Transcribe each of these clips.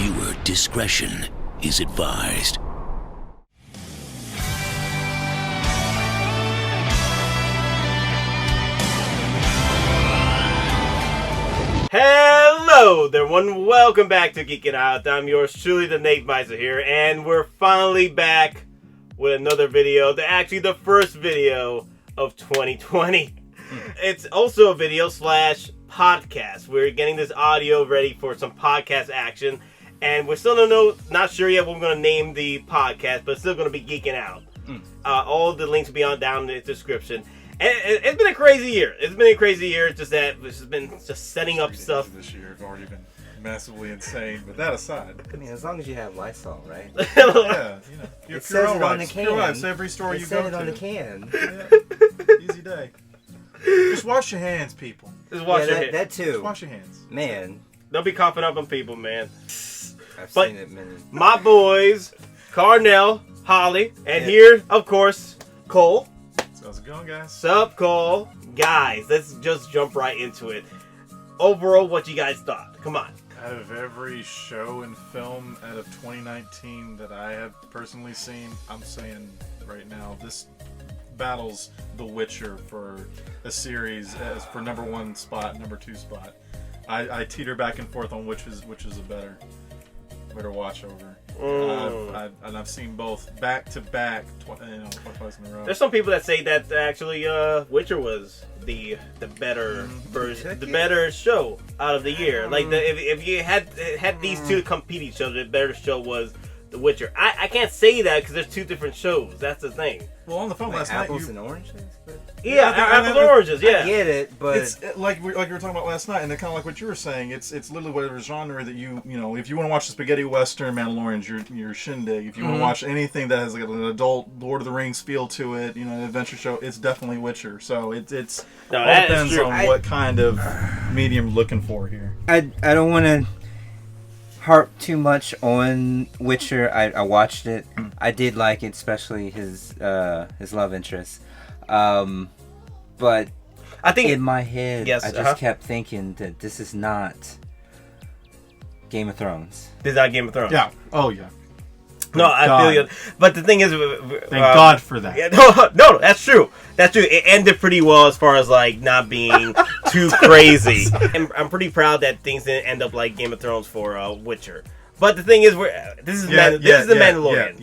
Viewer discretion is advised. Hello there, everyone. Welcome back to Geek It Out. I'm yours truly, the Ig-mypigmeup here, and we're finally back with another video. Actually, the first video of 2020. It's also a video / podcast. We're getting this audio ready for some podcast action, and we're still not sure yet what we're going to name the podcast, but it's still going to be Geeking Out. All the links will be down in the description. And it's been a crazy year. It's just that it's been setting up stuff. This year have already been massively insane. But that aside, I mean, as long as you have Lysol, right? yeah, you know, it says it on the can. It's every store you go to. It on the can. Yeah. Easy day. Just wash your hands, people. Just wash your hands. That too. Just wash your hands. Man. Don't be coughing up on people, man. I've seen it many. My boys, Carnell, Holly, and here, of course, Cole. How's it going, guys? Sup, Cole? Guys, let's just jump right into it. Overall, what you guys thought? Come on. Out of every show and film out of 2019 that I have personally seen, I'm saying right now, this battles The Witcher for a series as for #1 spot, #2 spot. I teeter back and forth on which is a better watch over. And I've seen both back to back, twice in a row. There's some people that say that actually Witcher was the better version, the better show out of the year. Like if you had these two compete each other, the better show was The Witcher. I can't say that because there's two different shows. That's the thing. Well, on the phone last night, apples and oranges. Yeah, apples and oranges. Yeah, I get it, but it's like we were talking about last night, and kind of like what you were saying. It's literally whatever genre that you know. If you want to watch the spaghetti western, Mandalorian's your shindig. If you want to watch anything that has like an adult Lord of the Rings feel to it, you know, an adventure show, it's definitely Witcher. So it all depends on what kind of medium you're looking for here. I don't want to harp too much on Witcher. I watched it. I did like it, especially his love interest. But I think in my head, yes, I just kept thinking that this is not Game of Thrones. This is not Game of Thrones. Yeah. Oh yeah. No, I feel you. But the thing is, thank God for that. Yeah, no, that's true. That's true. It ended pretty well as far as like not being too crazy. And I'm pretty proud that things didn't end up like Game of Thrones for Witcher. But the thing is, this is the Mandalorian.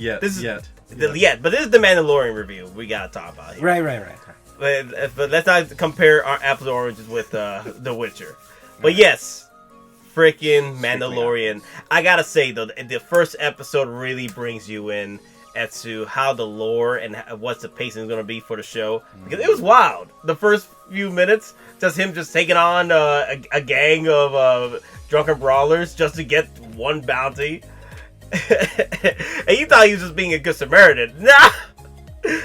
But this is the Mandalorian review we gotta talk about here. Right. But let's not compare our apples and oranges with The Witcher. But yes. Freaking Mandalorian. I gotta say though, the first episode really brings you in as to how the lore and what's the pacing is gonna be for the show. Because it was wild. The first few minutes, just him taking on a gang of drunken brawlers just to get one bounty. And you thought he was just being a good Samaritan. Nah.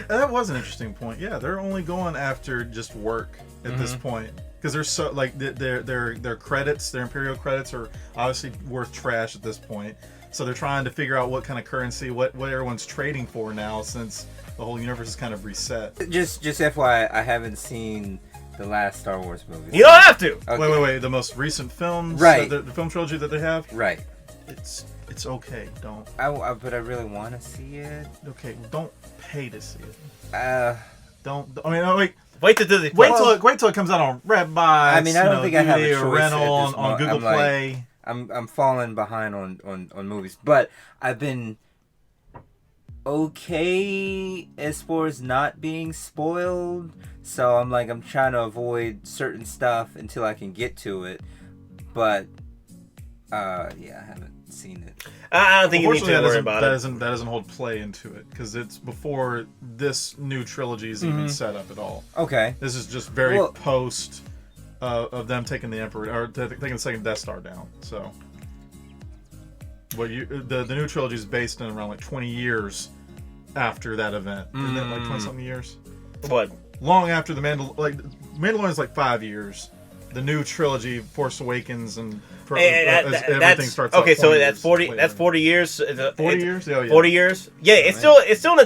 That was an interesting point. Yeah, they're only going after just work at this point. Because they're so like their credits, their Imperial credits are obviously worth trash at this point. So they're trying to figure out what kind of currency, what everyone's trading for now, since the whole universe is kind of reset. Just FYI, I haven't seen the last Star Wars movie. You don't have to. Okay. Wait. The most recent films, right? The film trilogy that they have, right? It's okay. Don't. But I really want to see it. Okay, don't pay to see it. Don't. I mean, wait. Wait till it comes out on Redbox. I mean, I don't think I have a choice rental on Google Play. I'm falling behind on movies, but I've been okay as far as not being spoiled. So I'm trying to avoid certain stuff until I can get to it. But I haven't seen it. I don't think you need to worry about it. That doesn't hold play into it because it's before this new trilogy is even set up at all. Okay. This is just very post of them taking the Emperor or taking the second Death Star down. So, the new trilogy is based in around like 20 years after that event. Isn't it like 20-something years? What? Long after the Mandalorian is like 5 years. The new trilogy, Force Awakens, and everything starts. Okay, so that's 40. Later. That's 40 years. 40 years. Yeah, 40 years. Yeah, it's still in the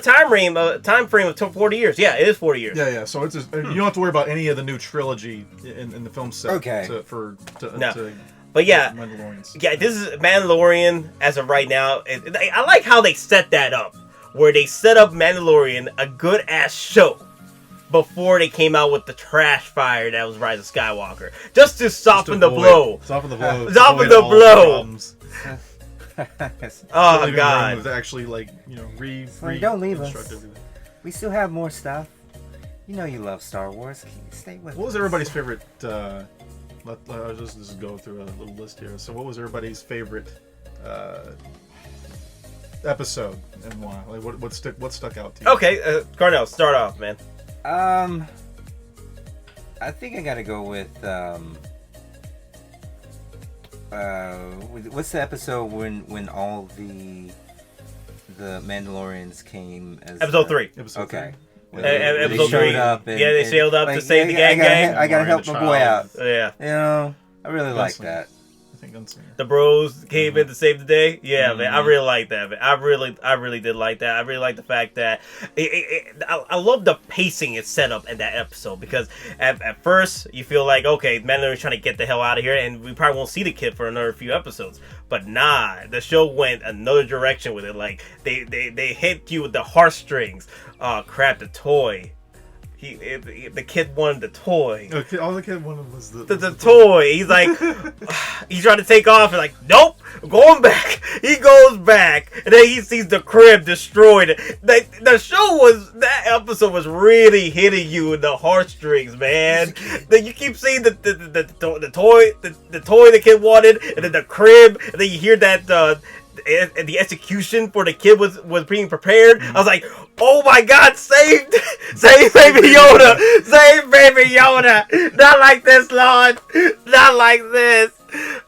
time frame of 40 years. Yeah, it is 40 years. Yeah. So it's just, you don't have to worry about any of the new trilogy in the film set. Okay. But yeah, Mandalorians. yeah, this is Mandalorian as of right now. I like how they set that up, where they set up Mandalorian a good ass show before they came out with the trash fire that was Rise of Skywalker, just to soften the blow. Soften the blow. Soften the blow. Oh Leaving god! room to actually don't leave us. everything. We still have more stuff. You know you love Star Wars. Stay with us. What was everybody's favorite? Let's just go through a little list here. So, what was everybody's favorite episode and why? Like, what stuck out to you? Okay, Carnell, start off, man. I think I gotta go with what's the episode when all the Mandalorians came as Episode 3. Okay. Episode 3. They sailed up to save the gang. I gotta help my boy out. Yeah. You know, I really like that. I think Gunslinger. The bros came in to save the day. Yeah, man, I really like that. Man. I really did like that. I really like the fact that I love the pacing it's set up in that episode, because at first you feel like, okay, Mandalorian's trying to get the hell out of here, and we probably won't see the kid for another few episodes. But nah, the show went another direction with it. Like they hit you with the heartstrings. Oh crap, the toy. The kid wanted the toy. Okay, all the kid wanted was the toy. He's like, he's trying to take off, and like, nope, I'm going back. He goes back, and then he sees the crib destroyed. That episode was really hitting you in the heartstrings, man. Then you keep seeing the toy the kid wanted, and then the crib, and then you hear that the execution for the kid was being prepared. I was like, oh my god, save baby Yoda, save baby Yoda, not like this, Lord, not like this.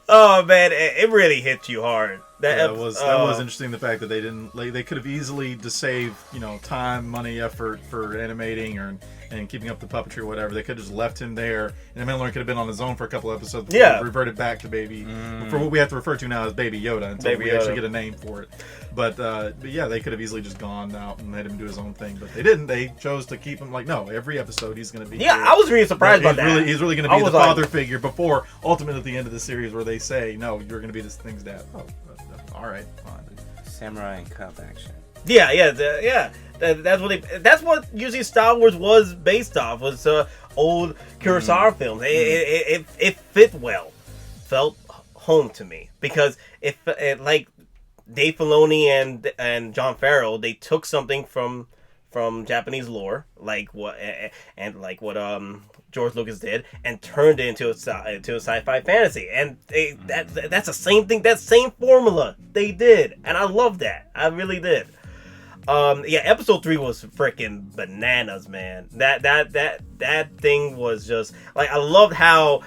Oh man, it really hit you hard. That was interesting. The fact that they didn't, they could have easily to save time, money, effort for animating and keeping up the puppetry or whatever. They could have just left him there, and Mandalorian could have been on his own for a couple episodes before he reverted back to baby. For what we have to refer to now as Baby Yoda until we actually get a name for it. But yeah, they could have easily just gone out and let him do his own thing, but they didn't. They chose to keep him like, no, every episode he's going to be. Yeah, I was really surprised by that. He's really going to be the father figure before ultimately at the end of the series where they say, no, you're going to be this thing's dad. Oh, all right, fine. Samurai and Cub action. Yeah. That's what usually Star Wars was based off, was old Kurosawa films. It fit well, felt home to me, because it like Dave Filoni and Jon Favreau, they took something from Japanese lore, like what George Lucas did, and turned it into a sci-fi fantasy, and that's the same thing, that same formula they did, and I love that. I really did. Episode 3 was freaking bananas, man. That thing was just like, I loved how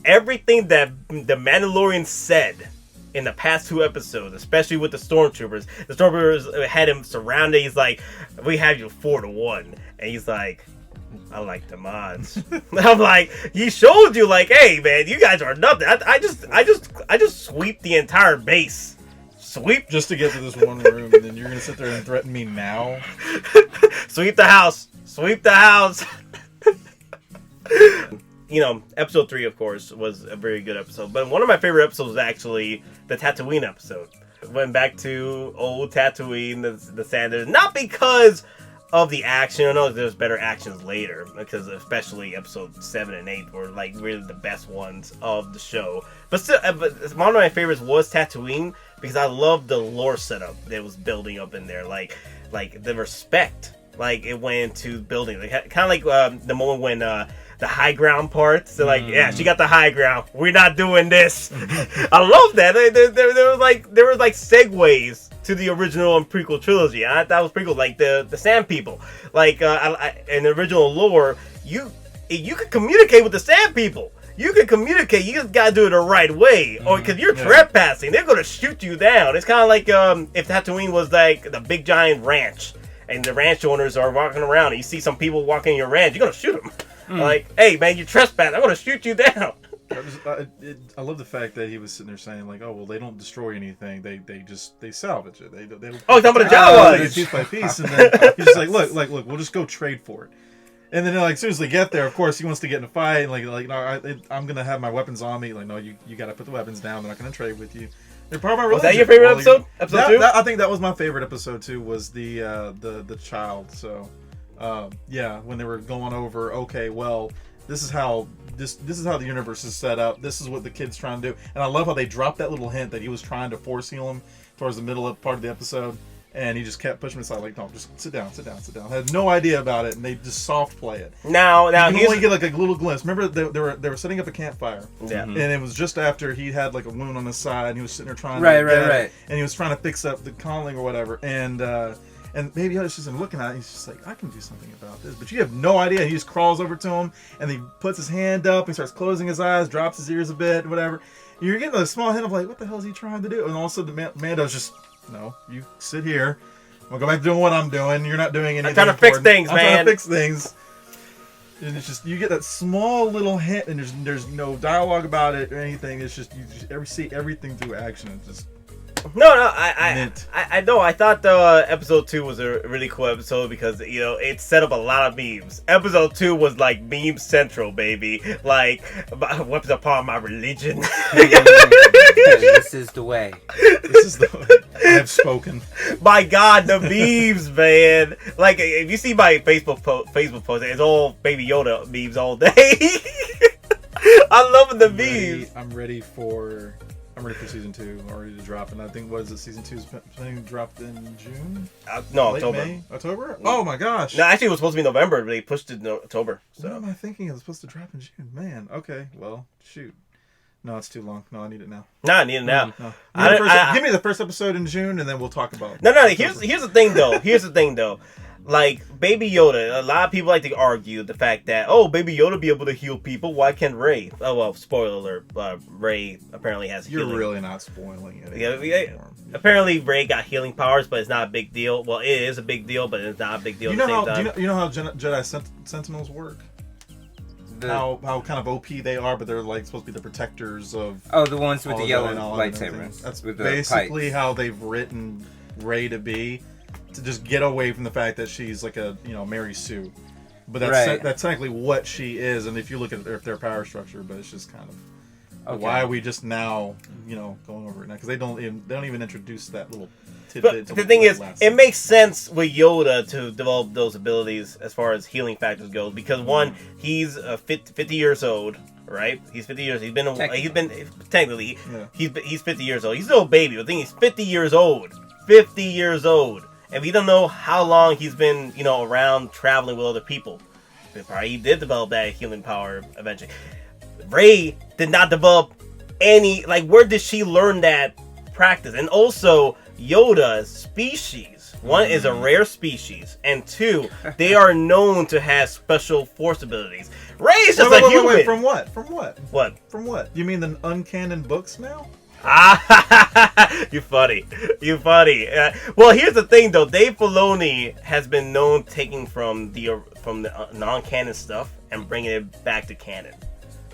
everything that the Mandalorian said in the past 2 episodes, especially with the Stormtroopers had him surrounded. He's like, we have you 4-1, and he's like, I like the mods. I'm like, he showed you, like, hey man, you guys are nothing. I just sweep the entire base. Sweep just to get to this one room, and then you're gonna sit there and threaten me now. Sweep the house. Episode 3, of course, was a very good episode. But one of my favorite episodes was actually the Tatooine episode. Went back to old Tatooine, the Sanders, not because of the action. I know there's better actions later, because especially episode 7 and 8 were like really the best ones of the show. But still, one of my favorites was Tatooine, because I love the lore setup that was building up in there, like the respect, like it went into building, like, kind of like the moment when the high ground part. So like, yeah, she got the high ground. We're not doing this. I love that. There was like segues to the original and prequel trilogy. I thought that was pretty cool. Like the Sand People. Like in the original lore, you could communicate with the Sand People. You can communicate. You just gotta do it the right way, or because you're trespassing, they're gonna shoot you down. It's kind of like if Tatooine was like the big giant ranch, and the ranch owners are walking around, and you see some people walking in your ranch, you're gonna shoot them. Like, hey man, you trespass, I'm gonna shoot you down. I love the fact that he was sitting there saying like, oh well, they don't destroy anything, they salvage it. They talking about the Jawas, piece by piece, and then he's just like, look, we'll just go trade for it. And then like, as soon as they get there, of course, he wants to get in a fight. And no, I'm gonna have my weapons on me. Like, no, you got to put the weapons down. They're not gonna trade with you. They're part of my religion. Was that your favorite episode? Episode 2? I think that was my favorite episode too. Was the child. So, yeah, when they were going over, okay, well, this is how the universe is set up. This is what the kid's trying to do. And I love how they dropped that little hint that he was trying to force heal him towards the middle of part of the episode. And he just kept pushing me aside, like, no, just sit down. I had no idea about it, and they just soft play it. Now, you can only get like a little glimpse. Remember, they were setting up a campfire. Yeah. And it was just after he had like a wound on his side, and he was sitting there trying right. And he was trying to fix up the conning or whatever. And maybe Yoda's just looking at it, he's just like, I can do something about this. But you have no idea. He just crawls over to him, and he puts his hand up, he starts closing his eyes, drops his ears a bit, whatever. You're getting a small hint of like, what the hell is he trying to do? And all of a sudden, Mando's just, no, you sit here. I'm gonna go back to doing what I'm doing. You're not doing anything. I'm trying to fix things, man. I'm trying to fix things. And it's just, you get that small little hint, and there's no dialogue about it or anything. It's just, you just see everything through action. It's just I know. I thought episode 2 was a really cool episode because it set up a lot of memes. Episode 2 was like meme central, baby. Like, what's upon my religion? This is the way. This is the way. I have spoken. My God, the memes, man. Like, if you see my Facebook post, it's all Baby Yoda memes all day. I'm loving the memes. I'm ready for season 2 already to drop, and I think season 2 is planning to drop in June? No, Late October. May? October? Oh my gosh! No, actually, it was supposed to be November, but they pushed it to October. So. What am I thinking? It's supposed to drop in June. Man, okay, well, shoot. No, it's too long. No, I need it now. No, I need it now. No. Give me the first episode in June, and then we'll talk about it. No. Here's the thing, though. Like, Baby Yoda, a lot of people like to argue the fact that, Baby Yoda be able to heal people. Why can't Rey? Oh, well, spoiler alert. Rey apparently has healing. You're really not spoiling it. Yeah. Apparently, Rey got healing powers, but it's not a big deal. Well, it is a big deal, but it's not a big deal at the same time. You know how Jedi Sentinels work? How kind of OP they are, but they're like supposed to be the protectors of... Oh, the ones with the yellow lightsabers. That's with basically the how they've written Rey to be. To just get away from the fact that she's like a Mary Sue, but that's technically what she is. And if you look at their power structure, but it's just kind of why are we just now going over it now, because they don't even introduce that little tidbit. But the thing is, it makes sense with Yoda to develop those abilities as far as healing factors goes, because one, he's 50 years old. Right, he's 50 years. He's been technically he's 50 years old. He's still a baby. The thing is, 50 years old. 50 years old. And we don't know how long he's been, around traveling with other people. He did develop that healing power eventually. Rey did not develop any, where did she learn that practice? And also, Yoda's species. One is a rare species, and two, they are known to have special force abilities. Rey's just a human. Wait, from what? What? From what? You mean the uncanon books now? You funny. Well, here's the thing, though. Dave Filoni has been known taking from the non-canon stuff and bringing it back to canon.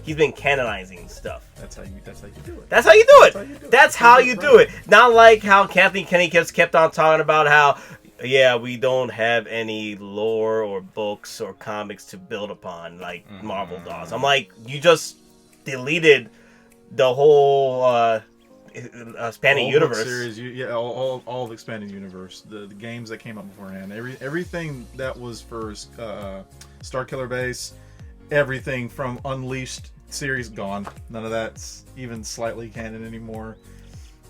He's been canonizing stuff. That's how you do it. That's how you do it. That's how you do it. Not like how Kathleen Kennedy kept on talking about how, we don't have any lore or books or comics to build upon like Marvel does. I'm like, you just deleted the whole expanding universe series. All of expanding universe. The games that came up beforehand. Everything that was for Starkiller Base, everything from Unleashed series gone. None of that's even slightly canon anymore.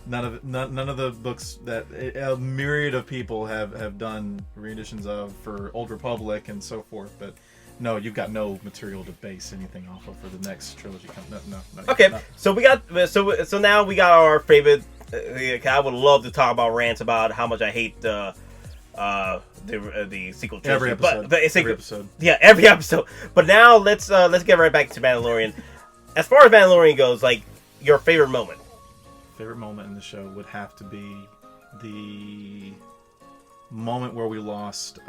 None of the books that a myriad of people have done renditions of for Old Republic and so forth, but no, you've got no material to base anything off of for the next trilogy. No. Okay, so we got so now we got our favorite. I would love to talk about rants about how much I hate the sequel trilogy. Every episode. Every episode. Yeah, every episode. But now let's get right back to Mandalorian. As far as Mandalorian goes, like, your favorite moment. Favorite moment in the show would have to be the moment where we lost.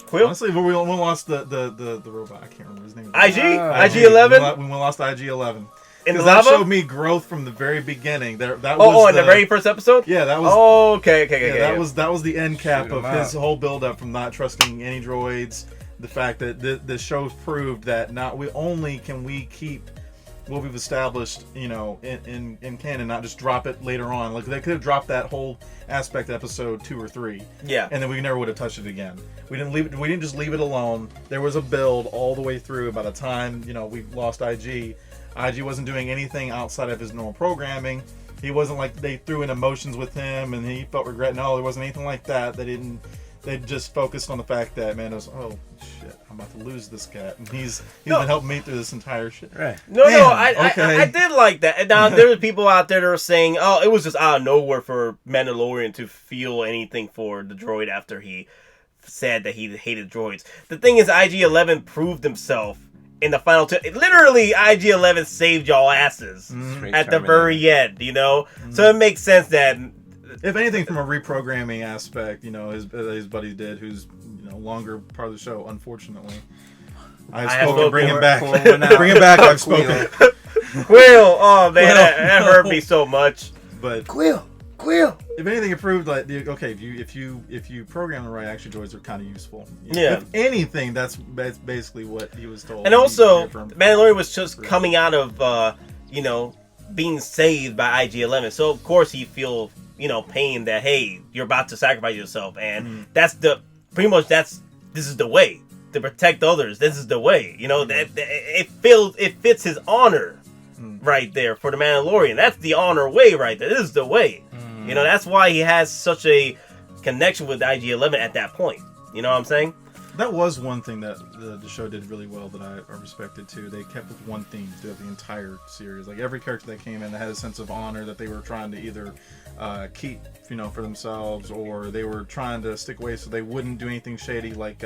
Quill? Honestly, we lost the robot. I can't remember his name. IG-11? We lost IG-11. In the that lava? showed me growth from the very beginning. In the very first episode? Yeah, that was. Oh, okay. That was the end cap of his whole build up from not trusting any droids the fact that the show proved that not only can we keep what we've established, in canon, not just drop it later on. Like they could have dropped that whole aspect episode 2 or 3, and then we never would have touched it again. We didn't just leave it alone. There was a build all the way through. By the time we lost IG wasn't doing anything outside of his normal programming. He wasn't like they threw in emotions with him and he felt regret. No, there wasn't anything like that. They just focused on the fact that, man, it was, oh shit, I'm about to lose this cat, and he's been helping me through this entire shit. Right? I did like that. And now there's people out there that are saying, oh, it was just out of nowhere for Mandalorian to feel anything for the droid after he said that he hated droids. The thing is, IG-11 proved himself in the final two. Literally, IG-11 saved y'all asses at the very end. So it makes sense that. If anything, from a reprogramming aspect, his buddy did, who's longer part of the show. Unfortunately, I've spoken. Bring him back. Bring him back. I've spoken. Quill. Oh man, that hurt me so much. But Quill. If anything, it proved like if you program the right, action droids are kind of useful. Yeah. If anything, that's basically what he was told. And also, Mandalorian was just coming out of being saved by IG-11, so of course he feels pain that, hey, you're about to sacrifice yourself, and this is the way to protect others. This is the way, that it fits his honor right there for the Mandalorian. That's the honor way right there. This is the way. That's why he has such a connection with IG-11 at that point. You know what I'm saying? That was one thing that the show did really well that I respected too. They kept with one theme throughout the entire series. Like every character that came in, they had a sense of honor that they were trying to either keep, for themselves, or they were trying to stick away so they wouldn't do anything shady. Like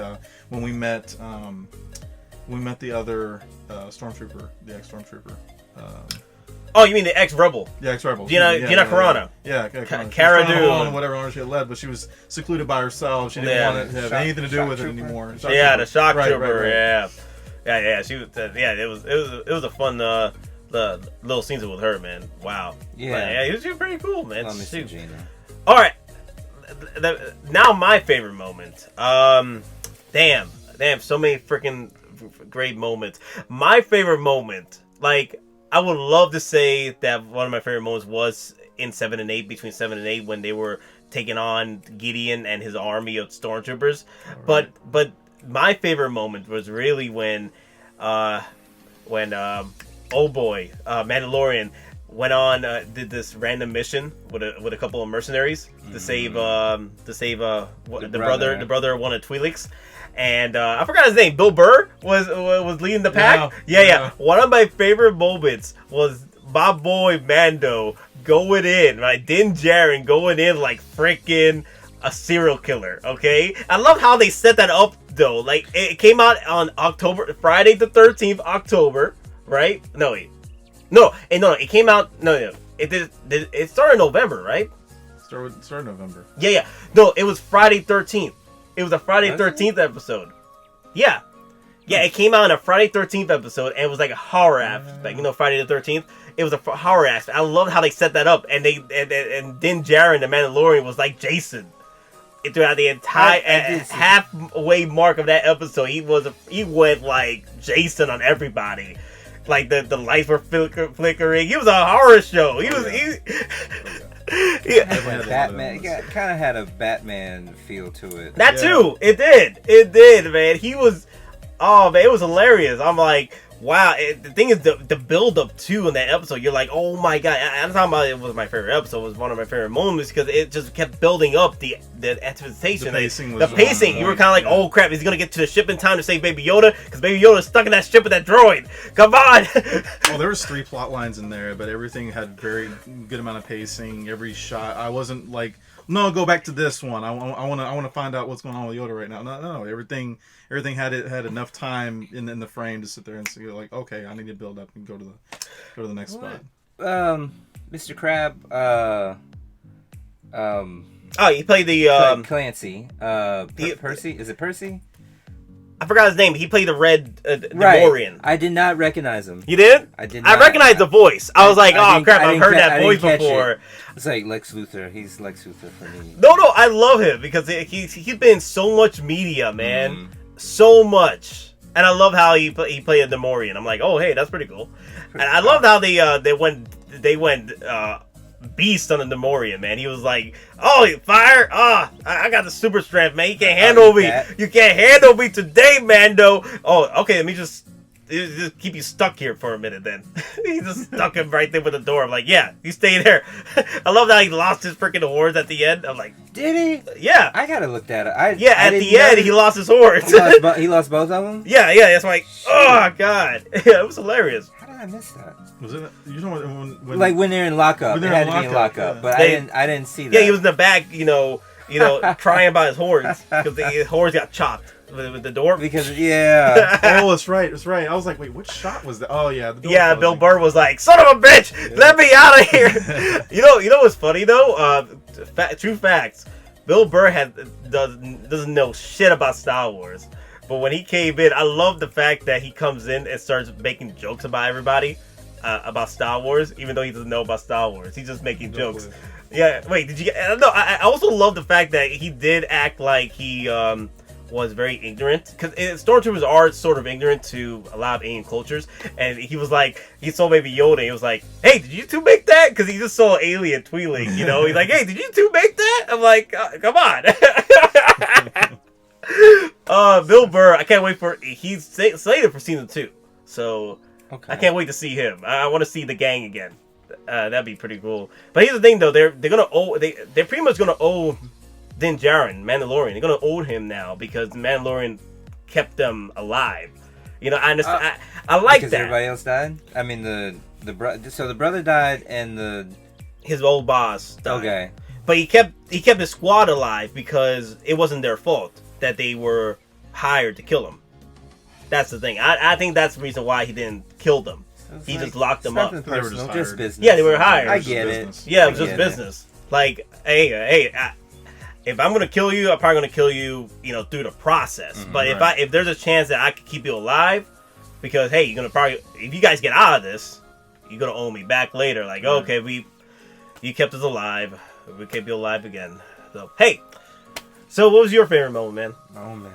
when we met the other stormtrooper, the ex-stormtrooper. Oh, you mean the ex-rebel? The ex-rebel. Gina Carano. Yeah, Cara Dune. Whatever honor she had led, but she was secluded by herself. She didn't want to have anything to do with it anymore. The shock trooper. Right. Yeah. She was. It was a fun the little scenes with her, man. Wow. Yeah. She was pretty cool, man. All right. Now my favorite moment. Damn. So many freaking great moments. My favorite moment, like. I would love to say that one of my favorite moments was in 7 and 8, between 7 and 8, when they were taking on Gideon and his army of stormtroopers. Right. But my favorite moment was really when Mandalorian went on did this random mission with a couple of mercenaries to save the brother of one of Twi'leks. And I forgot his name. Bill Burr was leading the pack. Yeah. One of my favorite moments was my boy Mando going in, right? Din Djarin going in like freaking a serial killer. Okay, I love how they set that up though. Like it came out on Friday the 13th, October, right? It came out. It started in November, right? Started November. Yeah. No, it was Friday 13th. It was a Friday 13th episode. Yeah. It came out on a Friday 13th episode, and it was like a horror aspect. Friday the 13th. It was a horror aspect. I love how they set that up, and and Din Djarin, the Mandalorian, was like Jason throughout the entire halfway mark of that episode. He went like Jason on everybody. Like the lights were flickering. He was a horror show. Batman. It kind of had a Batman feel to it. That too. It did, man. He was. Oh man, it was hilarious. I'm like, wow. The thing is, the build up too in that episode. You're like, oh my god. I'm talking about it was my favorite episode. It was one of my favorite moments because it just kept building up the anticipation. The pacing. You were kind of like, oh crap, he's gonna get to the ship in time to save Baby Yoda because Baby Yoda's stuck in that ship with that droid. Come on. Well, there was 3 plot lines in there, but everything had very good amount of pacing. Every shot, I wasn't like, no, go back to this one. I want to find out what's going on with Yoda right now. No, everything had enough time in the frame to sit there and see like, okay, I need to build up and go to the next spot. Mr. Crab. He played the Clancy. Percy. Is it Percy? I forgot his name. He played the red Demorian. I did not recognize him. You did? I did not. I recognized the voice. I was like, oh crap, I've heard that voice before. It's like Lex Luthor. He's Lex Luthor for me. No, I love him because he's been in so much media, man. so much. And I love how he played a Demorian. I'm like, oh hey, that's pretty cool. And I love how they went beast on the Demorian, man. He was like, oh, fire! I got the super strength, man. You can't handle me. You can't handle me today, Mando. Oh, okay, let me just keep you stuck here for a minute then. He just stuck him right there with the door. I'm like, yeah, you stay there. I love how he lost his freaking horns at the end. I'm like, did he? Yeah. I gotta look that up. At the end, he lost his horns. He lost both of them? Yeah, that's like, oh, God. Yeah, it was hilarious. How did I miss that? Was it? You know when like when they're in lockup. They had to be in lockup, but I didn't see that. Yeah, he was in the back, crying about his horns because his horns got chopped with the door. Because oh, that's right. I was like, wait, which shot was that? Oh yeah, Bill Burr was like, son of a bitch, let me out of here. you know what's funny though? True facts. Bill Burr doesn't know shit about Star Wars, but when he came in, I love the fact that he comes in and starts making jokes about everybody. About Star Wars, even though he doesn't know about Star Wars. He's just making jokes. Yeah, wait, did you get... No, I also love the fact that he did act like he was very ignorant. Because Stormtroopers are sort of ignorant to a lot of alien cultures. And he was like... He saw Baby Yoda, and he was like, hey, did you two make that? Because he just saw Alien tweeling, He's like, hey, did you two make that? I'm like, come on. Bill Burr, I can't wait for... He's slated for season 2. So... Okay. I can't wait to see him. I want to see the gang again. That'd be pretty cool. But here's the thing, though. They're pretty much gonna owe Din Djarin, Mandalorian. They're gonna owe him now because the Mandalorian kept them alive. I understand. I like because that. Everybody else died. I mean so the brother died and his old boss died. Okay. But he kept his squad alive because it wasn't their fault that they were hired to kill him. That's the thing. I think that's the reason why he didn't kill them. He just locked them up. Personal, just business. Yeah, they were hired. I get it. Yeah, it was just business. Like, hey, if I'm gonna kill you, I'm probably gonna kill you, through the process. Mm-hmm, but if there's a chance that I could keep you alive, because hey, you're gonna probably, if you guys get out of this, you're gonna owe me back later. Like, okay, you kept us alive, we kept you alive again. So hey, so what was your favorite moment, man? Oh man,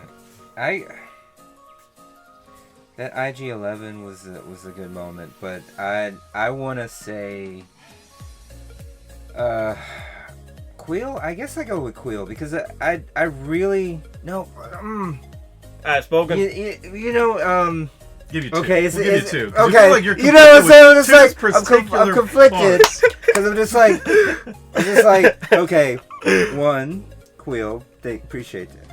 that IG-11 was a good moment, but I want to say Quill. I guess I go with Quill because I really no. I've spoken. Give you two. Okay, we'll give you two. Okay, like you know what I'm saying? It's like I'm conflicted because I'm just like okay, one Quill. They appreciate that.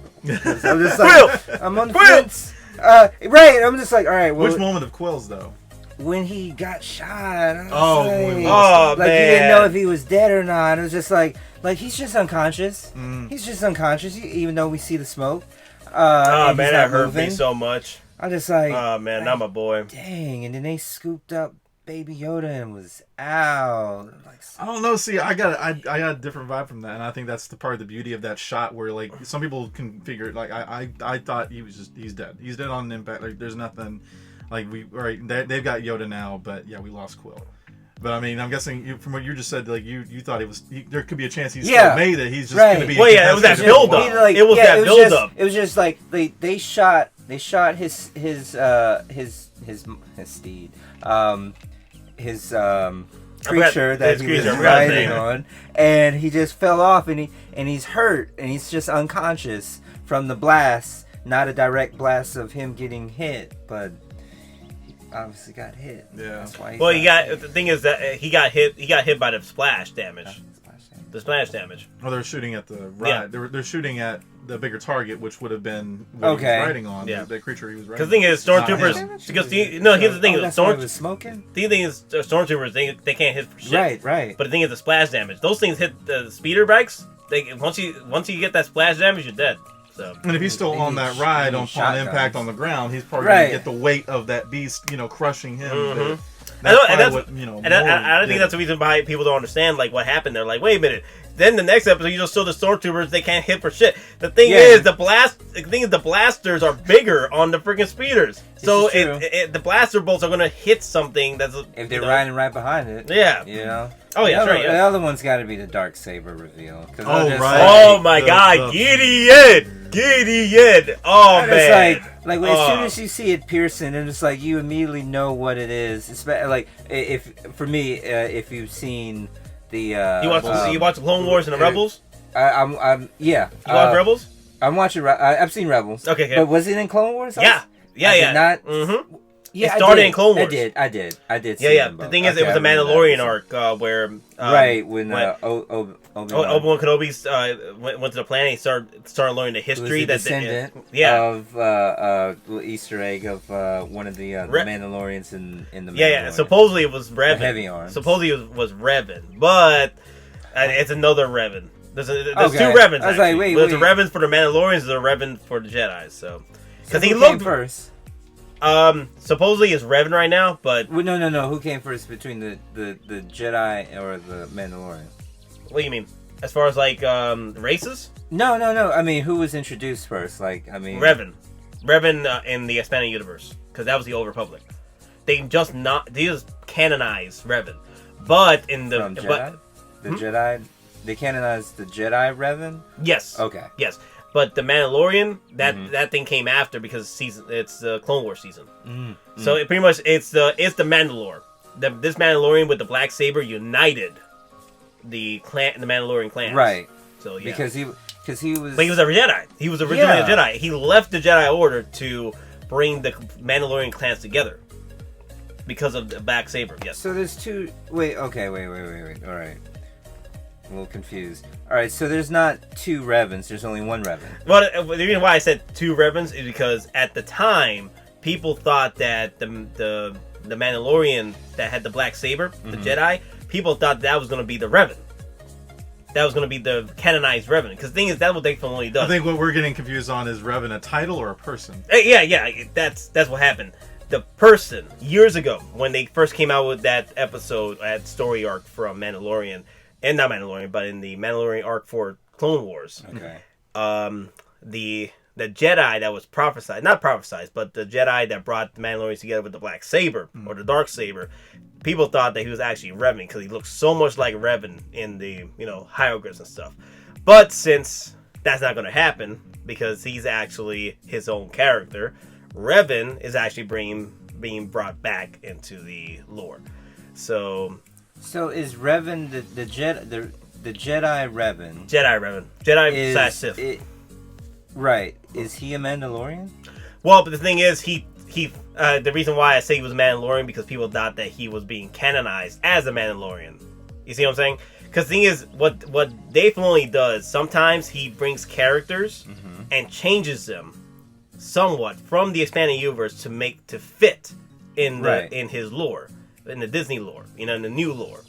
I'm just like I'm on the fence. Right, I'm just like, all right. Well, which moment of Quill's though? When he got shot. Man. You didn't know if he was dead or not. It was just like he's just unconscious. He's just unconscious, even though we see the smoke. Man, that hurt me so much. I'm just like, oh man, not my boy. Dang, and then they scooped up Baby Yoda and was out. Like, I don't know. See, I got a different vibe from that, and I think that's the part of the beauty of that shot where like some people can figure it. Like I thought he's dead. He's dead on impact. Like there's nothing. Like they've got Yoda now, but yeah, we lost Quill. But I mean, I'm guessing from what you just said, like you thought there could be a chance he's still made it. He's just going to be. Well, yeah, it was that build up. It was that build up. It was just like they shot his steed, his creature that he was riding on, and he just fell off, and he's hurt, and he's just unconscious from the blast. Not a direct blast of him getting hit, but he obviously got hit. Yeah. That's why. The thing is that he got hit. He got hit by the splash damage. The splash damage. Well, they're shooting at the ride. Yeah. They're shooting at the bigger target, which would have been what he was riding on. Yeah. The creature he was riding. Because the thing is, stormtroopers. Because here's the thing. Was smoking. The thing is, stormtroopers they can't hit for shit. Right. But the thing is, the splash damage. Those things hit the speeder bikes. Once you get that splash damage, you're dead. So. And if he's still on that ride on impact on the ground, he's probably going to get the weight of that beast, crushing him. Mm-hmm. I think that's the reason why people don't understand like what happened there. Like, wait a minute, then the next episode you just show the stormtroopers they can't hit for shit. The thing is the blasters are bigger on the freaking speeders. So the blaster bolts are gonna hit something that's if they're riding right behind it. Yeah. You know. Oh yeah, right. The other one's got to be the dark saber reveal. Oh my God, Gideon! Oh man! It's like as soon as you see it piercing, and it's like you immediately know what it is. It's like if for me, if you've seen the you watch the Clone Wars and the Rebels. I'm yeah. You watch Rebels? I'm watching. I've seen Rebels. Okay, but was it in Clone Wars? Yeah. Not. Mm-hmm. Yeah, it started in Clone Wars. I did. Yeah. The thing is, it was a Mandalorian arc where when Obi-Wan Kenobi went to the planet. He started learning the history. It was a descendant of Easter egg of one of the Mandalorians in the Mandalorian. Yeah. Supposedly it was Revan. Heavy arms. Supposedly it was Revan, but it's another Revan. There's two Revans. I was like, wait. There's a Revan for the Mandalorians. There's a Revan for the Jedi. So because he looked first. Supposedly it's Revan right now, but no. Who came first between the Jedi or the Mandalorian? What do you mean? As far as like races? No. I mean, who was introduced first? Revan in the expanded universe, because that was the Old Republic. They just canonized Revan, but in the Jedi, Jedi, they canonized the Jedi Revan. Yes. Okay. Yes. But the Mandalorian, that thing came after because it's the Clone Wars season. So it pretty much it's the Mandalore. This Mandalorian with the black saber united the Mandalorian clans. Right. So yeah. Because he was. But he was a Jedi. He was originally a Jedi. He left the Jedi Order to bring the Mandalorian clans together because of the black saber. Yes. So there's two. Wait. All right. A little confused. All right, so there's not two Revans. There's only one Revan. Well, the reason why I said two Revans is because at the time, people thought that the Mandalorian that had the black saber, the Jedi, people thought that was going to be the Revan. That was going to be the canonized Revan. Because the thing is, that's what Dave Filoni does. I think what we're getting confused on is Revan a title or a person? Yeah. That's what happened. The person, years ago, when they first came out with that episode, that story arc from Mandalorian, and not Mandalorian, but in the Mandalorian arc for Clone Wars. Okay. The Jedi that was prophesied, not prophesied, but the Jedi that brought the Mandalorians together with the black saber or the dark saber, people thought that he was actually Revan because he looked so much like Revan in the hieroglyphs and stuff. But since that's not going to happen because he's actually his own character, Revan is actually being brought back into the lore. So is Revan the Jedi Revan? Jedi Revan. Jedi / Sith. Right. Is he a Mandalorian? Well, but the thing is, he the reason why I say he was a Mandalorian because people thought that he was being canonized as a Mandalorian. You see what I'm saying? Because the thing is, what Dave Filoni does, sometimes he brings characters and changes them somewhat from the expanded universe to fit in in his lore, in the Disney lore, in the new lore.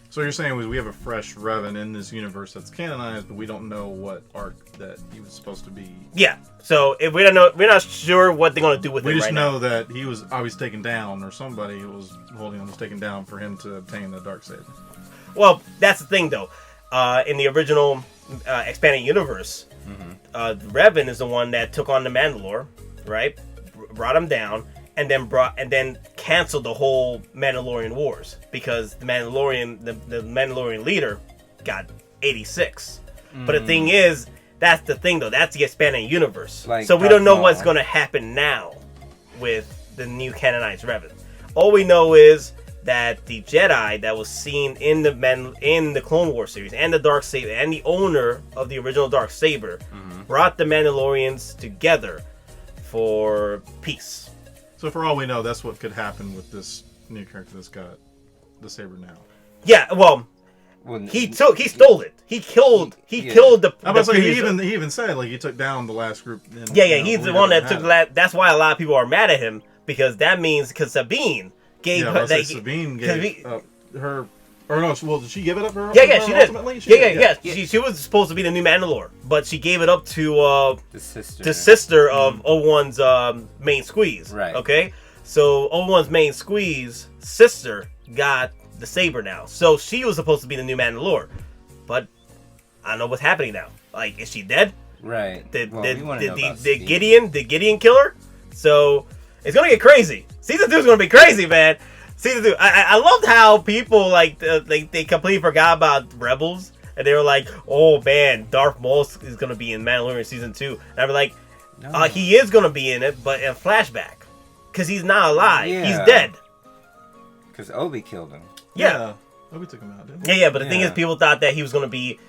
So you're saying we have a fresh Revan in this universe that's canonized, but we don't know what arc that he was supposed to be. Yeah. So if we don't know, we're not sure what they're going to do with him. We just right know now. that he was always taken down, or somebody who was holding him was taken down for him to obtain the darksaber. Well, that's the thing, though. In the original expanded universe, Revan is the one that took on the Mandalore, right? Brought him down. And then canceled the whole Mandalorian Wars because the Mandalorian leader got 86. But the thing is, that's the thing though. That's the expanded universe. So we don't know what's going to happen now with the new canonized Revan. All we know is that the Jedi that was seen in the Clone Wars series and the Darksaber and the owner of the original Darksaber brought the Mandalorians together for peace. So for all we know, that's what could happen with this new character that's got the saber now. Yeah, well, he stole it. He killed the. I was like, he even said like he took down the last group. He's the one that took that. That's why a lot of people are mad at him because that means because Sabine gave her. Sabine gave her. Or no, well, did she give it up? Yeah, she did. Ultimately? She was supposed to be the new Mandalore, but she gave it up to the sister of Obi-Wan's main squeeze. Right. Okay, so Obi-Wan's main squeeze sister got the saber now, so she was supposed to be the new Mandalore, but I don't know what's happening now. Like, is she dead? Right. Did Steve. Gideon kill her? So it's gonna get crazy. Season 2 is gonna be crazy, man. Season 2. I loved how people like they completely forgot about Rebels, and they were like, "Oh man, Darth Maul is gonna be in Mandalorian season 2." And I was like, No. "He is gonna be in it, but in flashback, because he's not alive. Yeah. He's dead." Because Obi killed him. Yeah. Obi took him out, didn't he? Yeah. But the thing Yeah. is, people thought that he was gonna be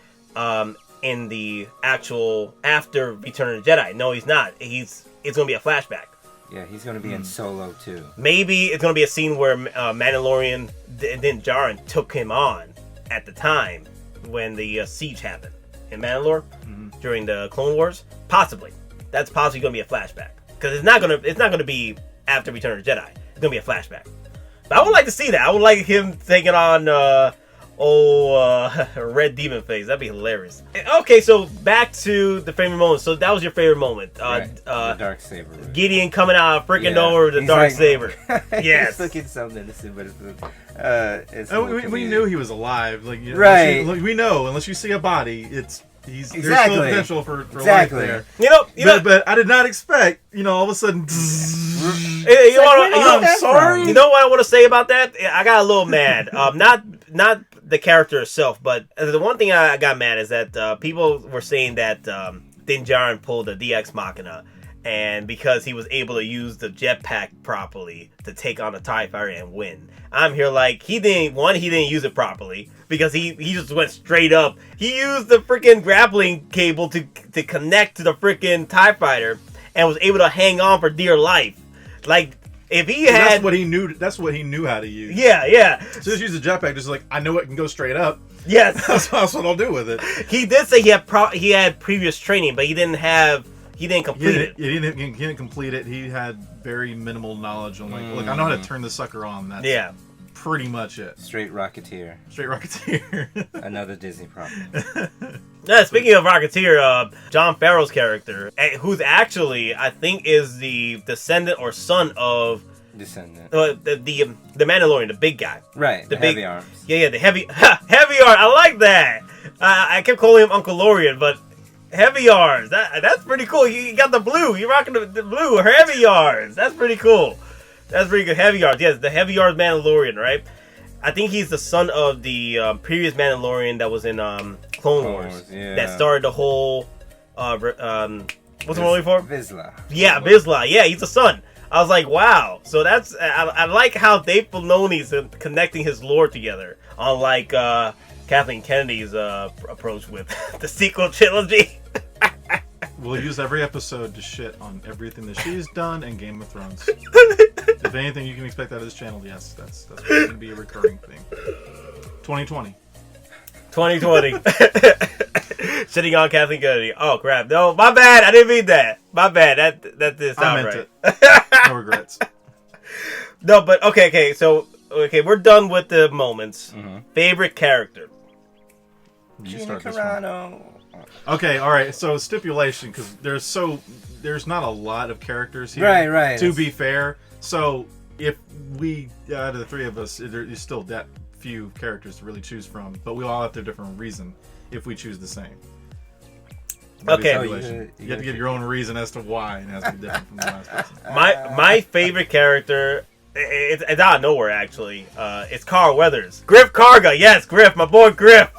in the actual after Return of the Jedi. No, he's not. It's gonna be a flashback. Yeah, he's going to be in Solo too. Maybe it's going to be a scene where Mandalorian Din Djarin took him on at the time when the siege happened in Mandalore during the Clone Wars. Possibly, that's possibly going to be a flashback because it's not going to be after Return of the Jedi. It's going to be a flashback. But I would like to see that. I would like him taking on Red Demon Face. That'd be hilarious. Okay, so back to the favorite moment. So that was your favorite moment. Right. The dark saber. Gideon coming out freaking Yeah. over the He's dark like- saber. He's Yes. looking something innocent, but it's And we knew he was alive. Like, Right. We know, unless you see a body, there's Exactly. still potential for Exactly. life there. You know. But I did not expect, all of a sudden. You I'm sorry. know what I want to say about that? I got a little mad. Not the character itself, but the one thing I got mad is that people were saying that Din Djarin pulled the DX Machina, and because he was able to use the jetpack properly to take on a TIE Fighter and win. I'm here like he didn't use it properly because he just went straight up. He used the freaking grappling cable to connect to the freaking TIE Fighter and was able to hang on for dear life. Like, if he had... That's what he knew. That's what he knew how to use. Yeah. So just use the jetpack. Just like, I know it can go straight up. Yes. That's what I'll do with it. He did say he had previous training, but he didn't complete it. He didn't complete it. He had very minimal knowledge on look, I know how to turn the sucker on. That's pretty much it. Straight Rocketeer. Straight Rocketeer. Another Disney property. Yeah, speaking of Rocketeer, John Farrell's character, who's actually, I think, is the descendant or son of Descendant. the Mandalorian, the big guy. Right. The big heavy arms. Yeah, the heavy arm. I like that. I kept calling him Uncle Lorian, but heavy arms. That's pretty cool. You got the blue. You're rocking the blue. Heavy arms. That's pretty cool. That's pretty good. Heavy arms. Yes, the heavy arms Mandalorian, right? I think he's the son of the previous Mandalorian that was in Clone Wars. Yeah. That started the whole. What's the one for? Vizsla. Yeah, Vizsla. Yeah, he's the son. I was like, wow. So that's I like how Dave Filoni's connecting his lore together, unlike Kathleen Kennedy's approach with the sequel trilogy. We'll use every episode to shit on everything that she's done in Game of Thrones. If anything, you can expect that of this channel. Yes, that's going to be a recurring thing. 2020. 2020. Sitting on Kathleen Kennedy. Oh crap! No, my bad. I didn't mean that. My bad. That didn't sound right. It. No regrets. No, but okay. So we're done with the moments. Favorite character. You Gina start this one. Carano. Okay, all right. So stipulation, because there's not a lot of characters here. Right. To be fair, so if we out of the three of us, there's still that few characters to really choose from, but we all have their different reason if we choose the same. Okay. Stipulation. You have to give your own reason as to why, and it has to be different from the last person. My favorite character. It's out of nowhere actually. It's Carl Weathers. Griff Karga. Yes, Griff. My boy Griff.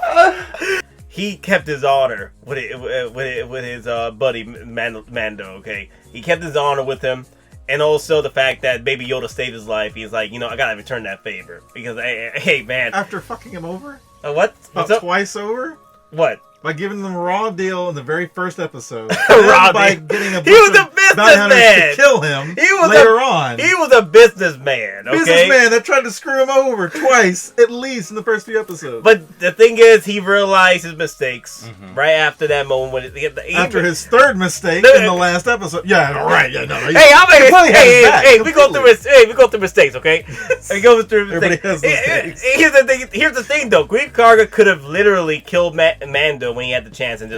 He kept his honor with his buddy Mando. Okay, he kept his honor with him, and also the fact that Baby Yoda saved his life. He's like, I gotta return that favor because hey man, After fucking him over? what? What's up? Twice over? What? By giving them a raw deal in the very first episode. Raw by deal. getting a He was bunch a of bounty hunters businessman. to kill him He was later on. He was a businessman. Okay. Businessman that tried to screw him over twice, at least in the first few episodes. But the thing is, he realized his mistakes right after that moment. After his third mistake in the last episode. Yeah, right. Yeah, no. Hey, we go through mistakes, okay? We go through Everybody mistakes. has mistakes. Here's the thing, though. Grief Karga could have literally killed Mando when he had the chance and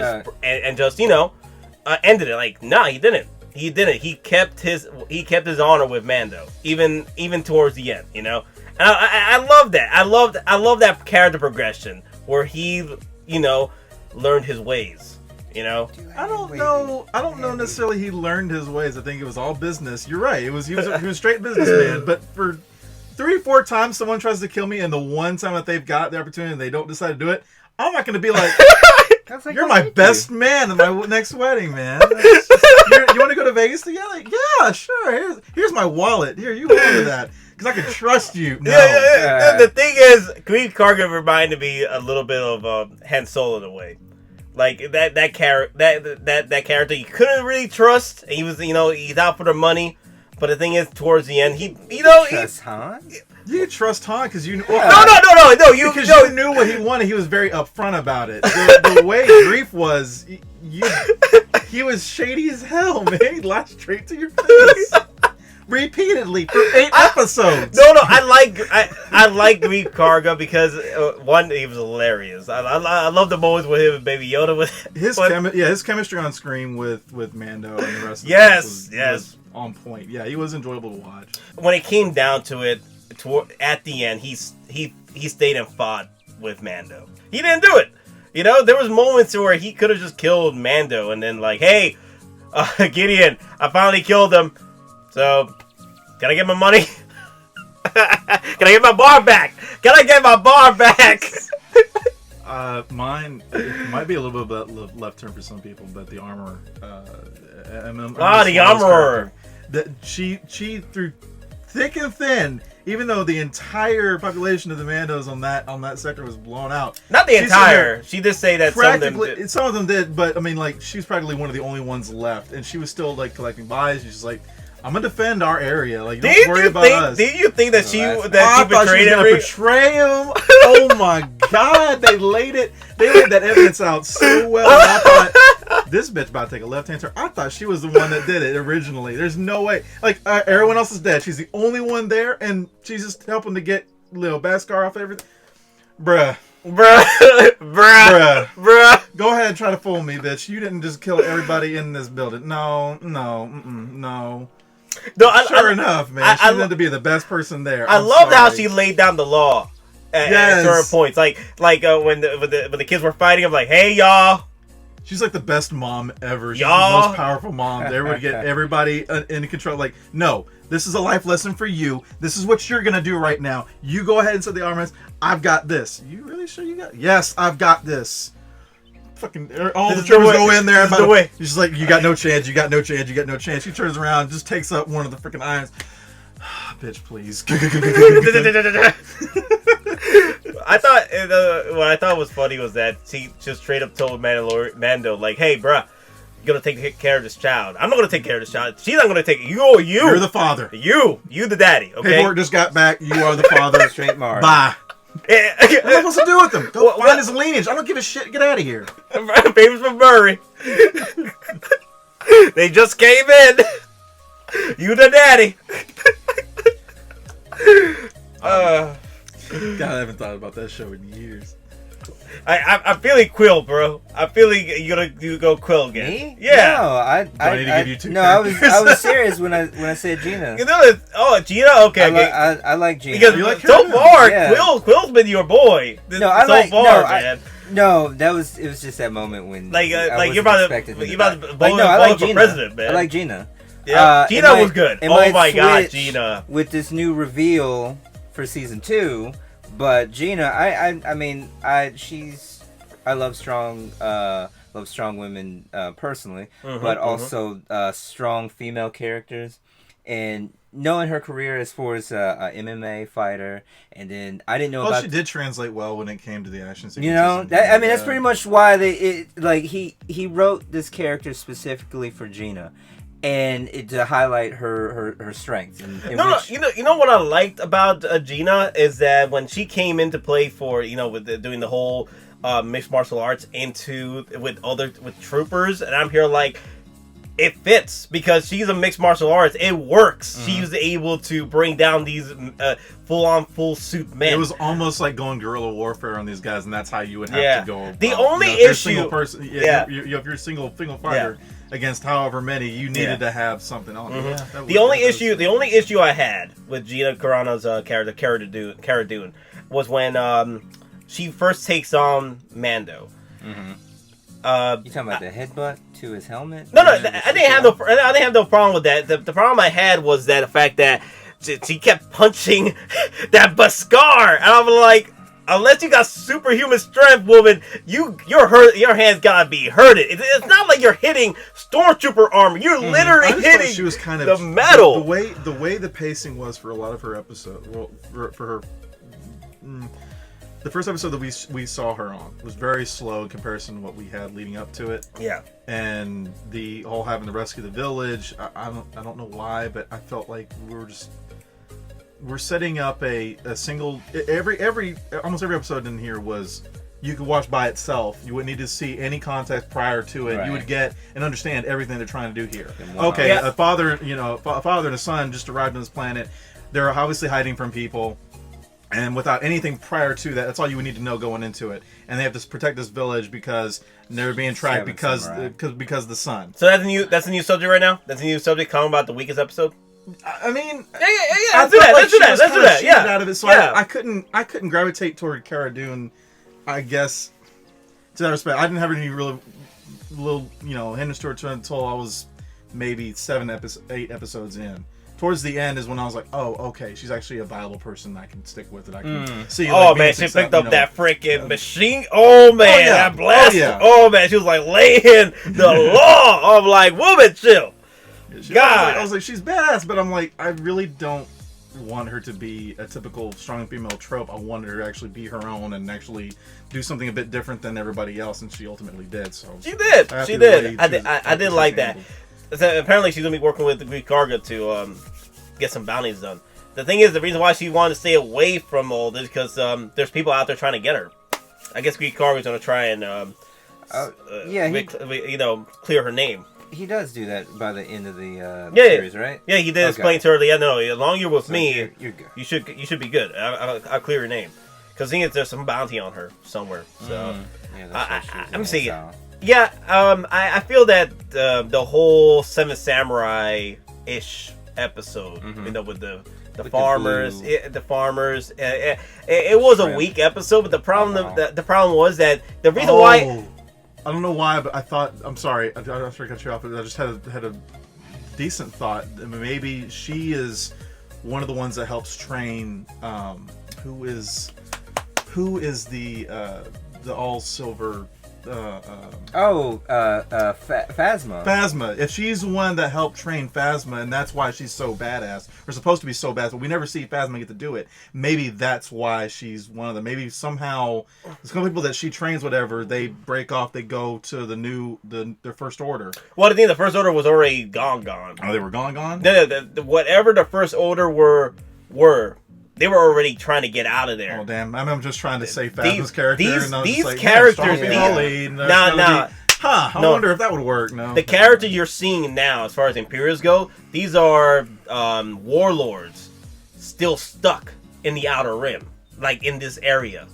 just ended it. Like, nah, he didn't. He didn't. He kept his honor with Mando, even towards the end. And I love that. I love that character progression where he learned his ways. You know? I don't know necessarily he learned his ways. I think it was all business. You're right. He was a straight businessman. But for 3-4 times someone tries to kill me, and the one time that they've got the opportunity and they don't decide to do it, I'm not going to be like, you're my best man at my next wedding, man. You want to go to Vegas together? Like, yeah, sure. Here's my wallet. Here, you order that. Because I can trust you. No. Yeah. The thing is, Greef Karga reminded me a little bit of Han Solo in a way. Like that character you couldn't really trust. He was, he's out for the money. But the thing is, towards the end, he trust Han? You trust Han because you. No. You knew what he wanted. He was very upfront about it. The way Greef was, he was shady as hell, man. He laughed straight to your face. Repeatedly for 8 episodes. No, I like Greef Karga because one, he was hilarious. I love the moments with him and Baby Yoda. His chemistry on screen with Mando and the rest of the was on point. Yeah, he was enjoyable to watch. When it came down to it, at the end, he stayed and fought with Mando. He didn't do it. There was moments where he could have just killed Mando and then like, hey, Gideon, I finally killed him. So, can I get my money? Can I get my bar back? Mine it might be a little bit of a left turn for some people, but the armor. The armorer. She through thick and thin, even though the entire population of the Mandos on that sector was blown out. Not the entire. She did say that some of them did, but I mean, like, she's practically one of the only ones left, and she was still like collecting buys. She's just like, I'm gonna defend our area. Like, don't worry about us. Did you think that she betrayed him? Betray him? Oh my God! They laid that evidence out so well. And I thought this bitch about to take a left-hand turn. I thought she was the one that did it originally. There's no way. Like, everyone else is dead. She's the only one there, and she's just helping to get Lil Beskar off everything. Bruh. Go ahead and try to fool me, bitch. You didn't just kill everybody in this building. No. Sure enough, man. She wanted to be the best person there. I loved how she laid down the law at certain points. Like when the kids were fighting, I'm like, hey, y'all. She's like the best mom ever. She's the most powerful mom. They would get everybody in control. Like, no, this is a life lesson for you. This is what you're going to do right now. You go ahead and set the armrest. I've got this. You really sure you got it? Yes, I've got this. Fucking all the troopers go in there. She's just like, you got no chance. You got no chance. You got no chance. She turns around, just takes up one of the freaking irons. Bitch, please. I thought what I thought was funny was that she just straight up told Mando, like, hey, bruh, you're gonna take care of this child. I'm not gonna take care of this child. She's not gonna take it. You're the father. You the daddy. Okay. Paperwork just got back. You are the father. Straight Mars. Bye. What am I supposed to do with them? Go find his lineage. I don't give a shit. Get out of here. Babies from Murray. They just came in. You the daddy. God, I haven't thought about that show in years. I'm feeling Quill, bro. I'm feeling you go Quill again. Me? Yeah. No, I need to give you two. No, I was serious when I said Gina. Gina. Okay. I like Gina. Because you like her? so far, Yeah. Quill's been your boy. Man. No, it was just that moment when you're about to vote for president, man. I like Gina. Yeah, Gina was good. Oh my God, Gina! With this new reveal for season 2, but Gina, I love strong women personally, but also strong female characters, and knowing her career as far as a MMA fighter, and then I didn't know about. She did translate well when it came to the action sequences. You know, that's pretty much why he wrote this character specifically for Gina. And to highlight her strengths. You know what I liked about Gina is that when she came into play for doing the whole mixed martial arts with troopers, and I'm here like, it fits because she's a mixed martial arts. It works. Mm-hmm. She's able to bring down these full suit men. It was almost like going guerrilla warfare on these guys, and that's how you would have to go. The only issue, single person, if you're a single fighter against however many, you needed to have something on. Mm-hmm. The only issue I had with Gina Carano's character, Cara Dune, was when she first takes on Mando. Mm-hmm. You talking about the headbutt to his helmet? No, I didn't have no problem with that. The problem I had was that the fact that she kept punching that Beskar, and I'm like, unless you got superhuman strength, woman, your hands gotta be hurted. It's not like you're hitting stormtrooper armor. You're literally hitting she was kind of the metal. The way the pacing was for a lot of her episodes. Well, for her. The first episode that we saw her on was very slow in comparison to what we had leading up to it. Yeah. And the whole having to rescue the village, I don't know why, but I felt like we're setting up a single almost every episode in here was you could watch by itself. You wouldn't need to see any context prior to it. Right. You would get and understand everything they're trying to do here. Okay, a father and a son just arrived on this planet. They're obviously hiding from people. And without anything prior to that, that's all you would need to know going into it. And they have to protect this village because they're being tracked because of the sun. So that's a new subject right now. That's a new subject. Talking about the weakest episode. I mean, yeah. Let's do that. Yeah. Out of it, so I couldn't gravitate toward Cara Dune. I guess to that respect, I didn't have any little hindrance towards her until I was maybe 8 episodes in. Towards the end is when I was like, oh, okay, she's actually a viable person I can stick with. That I can see. Oh, man, she picked up that freaking machine. Oh, man, that blast. Oh, man, she was like laying the law. I'm like, woman, chill. God. I was like, she's badass, but I'm like, I really don't want her to be a typical strong female trope. I wanted her to actually be her own and actually do something a bit different than everybody else, and she ultimately did. So she did. I did like that. So apparently she's gonna be working with the Greek Karga to get some bounties done. The thing is, the reason why she wanted to stay away from all this because there's people out there trying to get her. I guess Greek Karga is gonna try and clear her name. He does do that by the end of the series, right? Yeah, he did explain to her that as long as you're with me, you're good. You should be good. I'll clear your name because there's some bounty on her somewhere. So I'm seeing it. Yeah, I feel that the whole Seven Samurai-ish episode, with the farmers, it was a weak episode. But the problem was that the reason why. I don't know why, but I thought. I'm sorry. I cut you off. But I just had a decent thought. I mean, maybe she is one of the ones that helps train. Who is the all silver? Phasma. Phasma. If she's the one that helped train Phasma, and that's why she's so badass, or supposed to be so badass, but we never see Phasma get to do it. Maybe that's why she's one of them. Maybe somehow there's some people that she trains, whatever. They break off. They go to their First Order. Well, I think the First Order was already gone. Oh, they were gone. No, whatever the First Order were. They were already trying to get out of there. Oh damn! I'm just trying to say Phasma's character. These characters. I wonder if that would work. No. The character you're seeing now, as far as Imperials go, these are warlords still stuck in the Outer Rim, like in this area.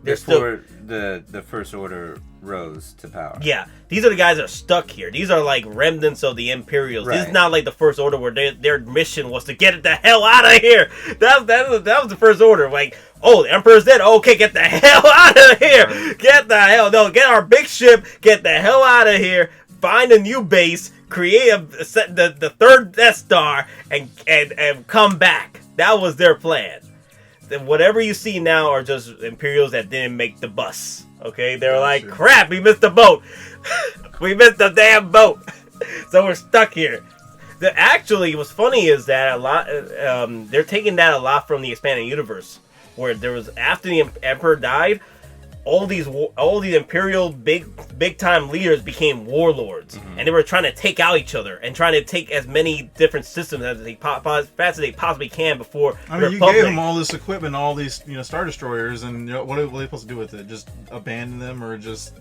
They're still the First Order rose to power. Yeah, these are the guys that are stuck here. These are like remnants of the Imperials. Right. This is not like the First Order where their mission was to get the hell out of here. That was the First Order. Like, oh, the Emperor's dead. Okay, get the hell out of here. Right. Get our big ship. Get the hell out of here. Find a new base. Create the third Death Star and come back. That was their plan. Whatever you see now are just Imperials that didn't make the bus. Okay, they're like, crap, we missed the boat. We missed the damn boat. So we're stuck here. Actually, what's funny is that a lot they're taking that a lot from the expanded universe, where there was after the Emperor died, all these Imperial big time leaders became warlords, and they were trying to take out each other and trying to take as many different systems as fast as they possibly can before. I mean, you gave them all this equipment, all these Star Destroyers, and what are they supposed to do with it? Just abandon them, or just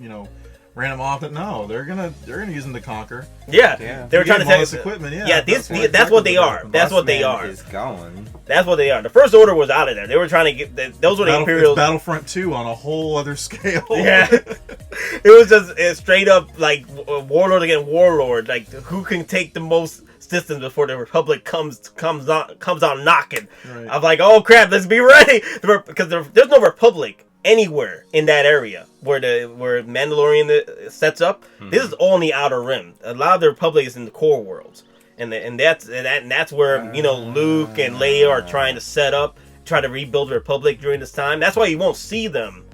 ran them off? No, they're gonna use them to conquer. Yeah. They were trying to take this equipment. That's what they are. That's what they are. Is going. That's what they are. The First Order was out of there. They were trying to get those were the Imperials. It's Battlefront 2 on a whole other scale. Yeah, it was just straight up like warlord against warlord. Like, who can take the most systems before the Republic comes on knocking. Right. I'm like, oh crap, let's be ready, because there's no Republic anywhere in that area. where Mandalorian sets up. This is all in the Outer Rim. A lot of the Republic is in the core worlds, and that's where Luke and Leia are trying to set up, try to rebuild the Republic during this time. That's why you won't see them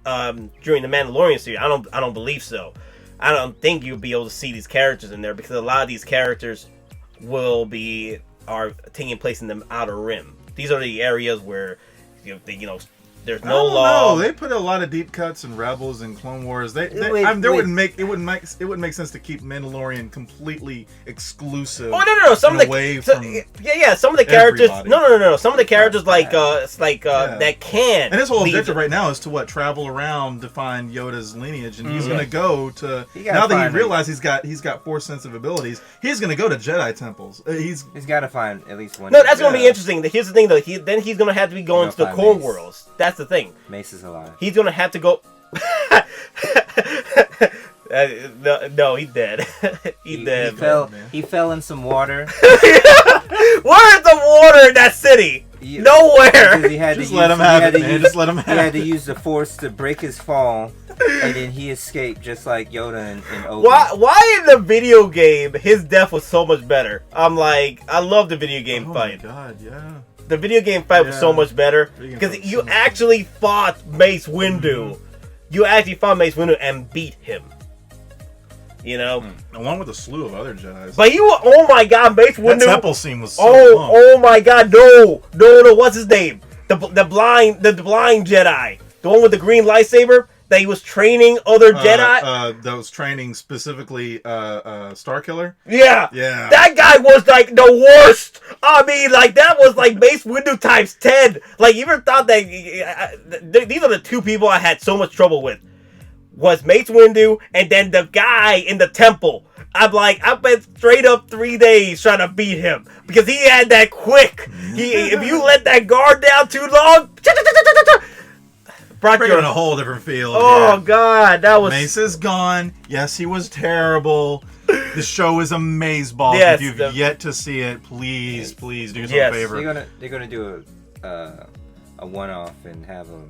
during the Mandalorian series. I don't believe so. I don't think you'll be able to see these characters in there because a lot of these characters are taking place in the Outer Rim. These are the areas where there's no law. They put a lot of deep cuts in Rebels and Clone Wars. It wouldn't make sense to keep Mandalorian completely exclusive. Oh no! Some of the characters. Everybody. No. Some of the characters that can. And his whole objective right now is to travel around to find Yoda's lineage, and he's going to go to. Now that he realizes he's got Force sensitive abilities, he's going to go to Jedi temples. He's got to find at least one. No, that's going to be interesting. Here's the thing, though. He's going to have to be going to the core worlds. That's the thing. Mace is alive. He's gonna have to go. No, he's dead. He's dead. He fell in some water. Where's the water in that city? Nowhere. He had Just let him have it, man. Just let him have it. He had to use the Force to break his fall, and then he escaped just like Yoda and Obi. Why in the video game his death was so much better? I'm like, I love the video game fight. Oh my god, yeah. The video game fight was so much better because you actually fought Mace Windu. You actually fought Mace Windu and beat him. Along with a slew of other Jedis. But oh my god, Mace Windu. That temple scene was so long. Oh my god, no, what's his name? The blind Jedi, the one with the green lightsaber that he was training other Jedi. That was training specifically Starkiller. Yeah, yeah. That guy was like the worst. I mean, like that was like Mace Windu times 10. Like you ever thought that? These are the two people I had so much trouble with. Was Mace Windu and then the guy in the temple. I'm like, I spent straight up 3 days trying to beat him because he had that quick. If you let that guard down too long, brought you in a whole different field. Oh god, that was. Mace is gone. Yes, he was terrible. The show is amazeballs. Yes, if you've yet to see it, please do yourself a favor. They're gonna do a one-off and have a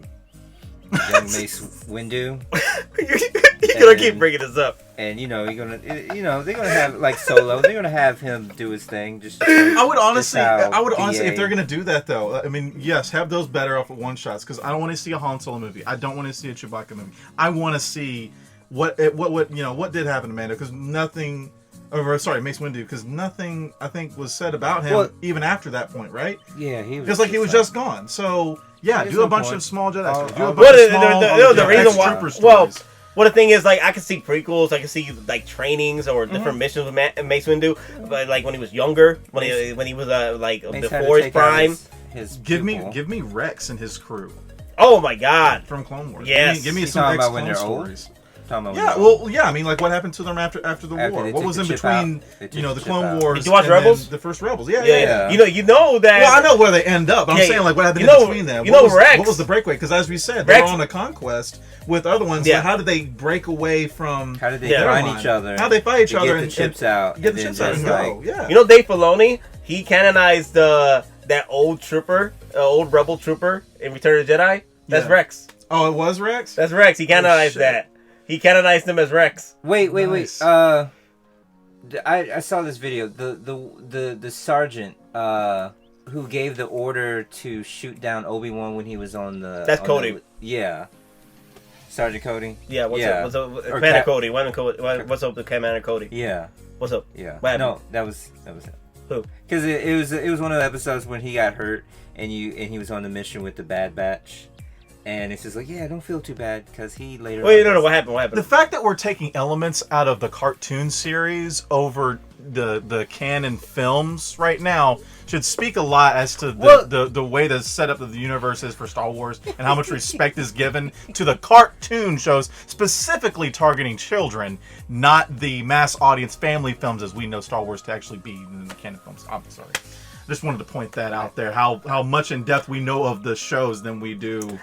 young Mace Windu. You're gonna keep bringing this up. And they're gonna have like Solo. They're gonna have him do his thing. I would honestly, if they're gonna do that though, I mean, yes, have those better off with one shots because I don't want to see a Han Solo movie. I don't want to see a Chewbacca movie. I want to see what did happen to Mando because nothing. Mace Windu, because nothing I think was said about him even after that point, right? Yeah, he was because he was just gone. So yeah, do a bunch of small Jedi stories. Do a bunch of the reason why. Stories. Well, the thing is, like, I can see prequels, I can see like trainings or different missions with Mace Windu, but like when he was younger, when he was before his prime. Give me Rex and his crew. Oh my god! From Clone Wars. Yes. Give me some X-Clone stories. Yeah, I mean, like what happened to them after the war? What was in between, the Clone Wars? Did you watch Rebels? The first Rebels, yeah. You know that. Well, I know where they end up. I'm saying like what happened in between them. Rex. What was the breakaway? Because as we said, they were on a conquest with other ones. Yeah. So how did they break away from? How did they find each other? How they fight each other and get the chips out? Get the chips out and go. Yeah. Dave Filoni, he canonized that old trooper, old rebel trooper in Return of the Jedi. That's Rex. Oh, it was Rex. That's Rex. He canonized that. He canonized him as Rex. Wait. I saw this video. The sergeant who gave the order to shoot down Obi-Wan when he was on the. That's Cody. Sergeant Cody. Yeah. What's up, Commander Cody? What's up with Commander Cody? Yeah. What's up? Yeah. No, that was him. Who? Because it was one of the episodes when he got hurt and he was on the mission with the Bad Batch. And it's just like, yeah, don't feel too bad because he later. Wait, no, what happened? The fact that we're taking elements out of the cartoon series over the canon films right now should speak a lot as to the way the setup of the universe is for Star Wars and how much respect is given to the cartoon shows, specifically targeting children, not the mass audience family films as we know Star Wars to actually be in the canon films. I'm sorry. Just wanted to point that out there, how much in depth we know of the shows than we do.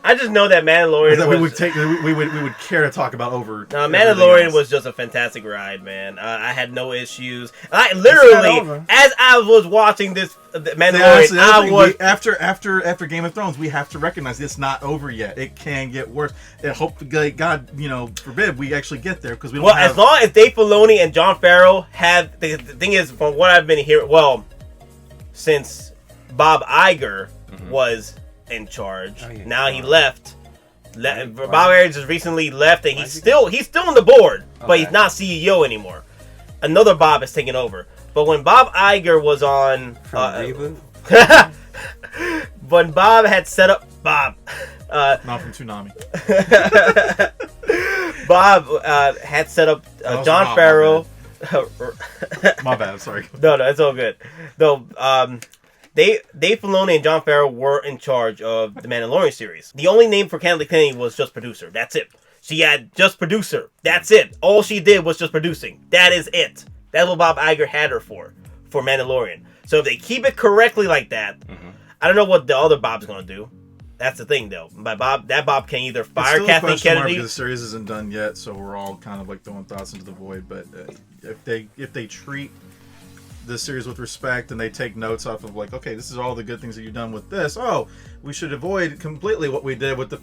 I just know that Mandalorian that was... we would care to talk about over. No, Mandalorian was just a fantastic ride, man. I had no issues. I literally, as I was watching this Mandalorian, I was after Game of Thrones. We have to recognize it's not over yet. It can get worse. And hope God, forbid we actually get there because we don't. Well, as long as Dave Filoni and Jon Favreau have the thing is, from what I've been hearing, well, since Bob Iger was in charge, now he left. Bob Iger just recently left, and he's still on the board, but he's not CEO anymore. Another Bob is taking over. But when Bob Iger was on, when Bob had set up not from Toonami. Bob had set up Jon Favreau. My bad. Sorry. No, it's all good. Though, Dave Filoni and Jon Favreau were in charge of the Mandalorian series. The only name for Kathleen Kennedy was just producer. That's it. She had just producer. That's it. All she did was just producing. That is it. That's what Bob Iger had her for Mandalorian. So if they keep it correctly like that, I don't know what the other Bob's gonna do. That's the thing, though. That Bob can either fire Kathleen Kennedy. Because the series isn't done yet, so we're all kind of like throwing thoughts into the void. But if they treat this series with respect and they take notes off of like, okay, this is all the good things that you've done with this. Oh, we should avoid completely what we did with the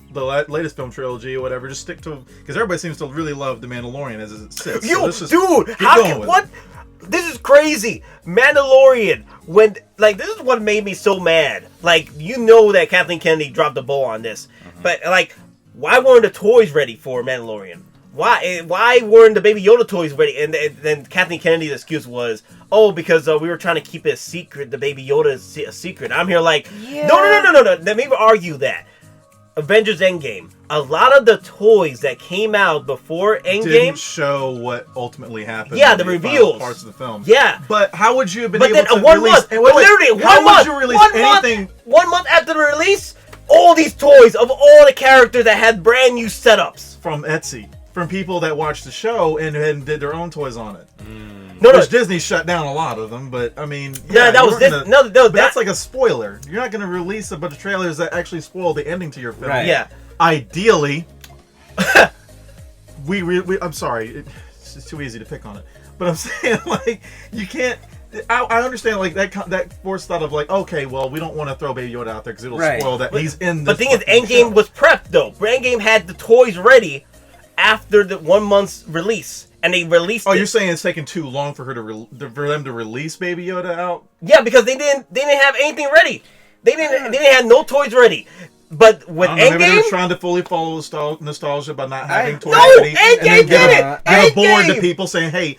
latest film trilogy or whatever. Just stick to, because everybody seems to really love The Mandalorian as it sits. What? This is crazy. Mandalorian, this is what made me so mad. Like, that Kathleen Kennedy dropped the ball on this. But, why weren't the toys ready for Mandalorian? Why weren't the Baby Yoda toys ready? And then Kathleen Kennedy's excuse was, because we were trying to keep it a secret. The Baby Yoda is a secret. I'm here like, no. Let me argue that. Avengers EndGame. A lot of the toys that came out before EndGame didn't show what ultimately happened. Yeah, the reveals. Parts of the film. Yeah. But how would you have been able to one release... Literally, 1 month after the release, all these toys of all the characters that had brand new setups. From Etsy. From people that watched the show and did their own toys on it. Disney shut down a lot of them, but I mean, that's like a spoiler. You're not going to release a bunch of trailers that actually spoil the ending to your film. Right. Yeah. Ideally, I'm sorry, it's too easy to pick on it, but I'm saying you can't. I understand that forced thought of okay, well, we don't want to throw Baby Yoda out there because it'll spoil that he's in. But the thing is, EndGame was prepped though. EndGame had the toys ready after the 1 month's release, and they released. You're saying it's taken too long for for them to release Baby Yoda out? Yeah, because they didn't have anything ready. They didn't have no toys ready. But with EndGame, maybe they were trying to fully follow nostalgia by not having toys ready. EndGame did it. Give a board to people saying, "Hey,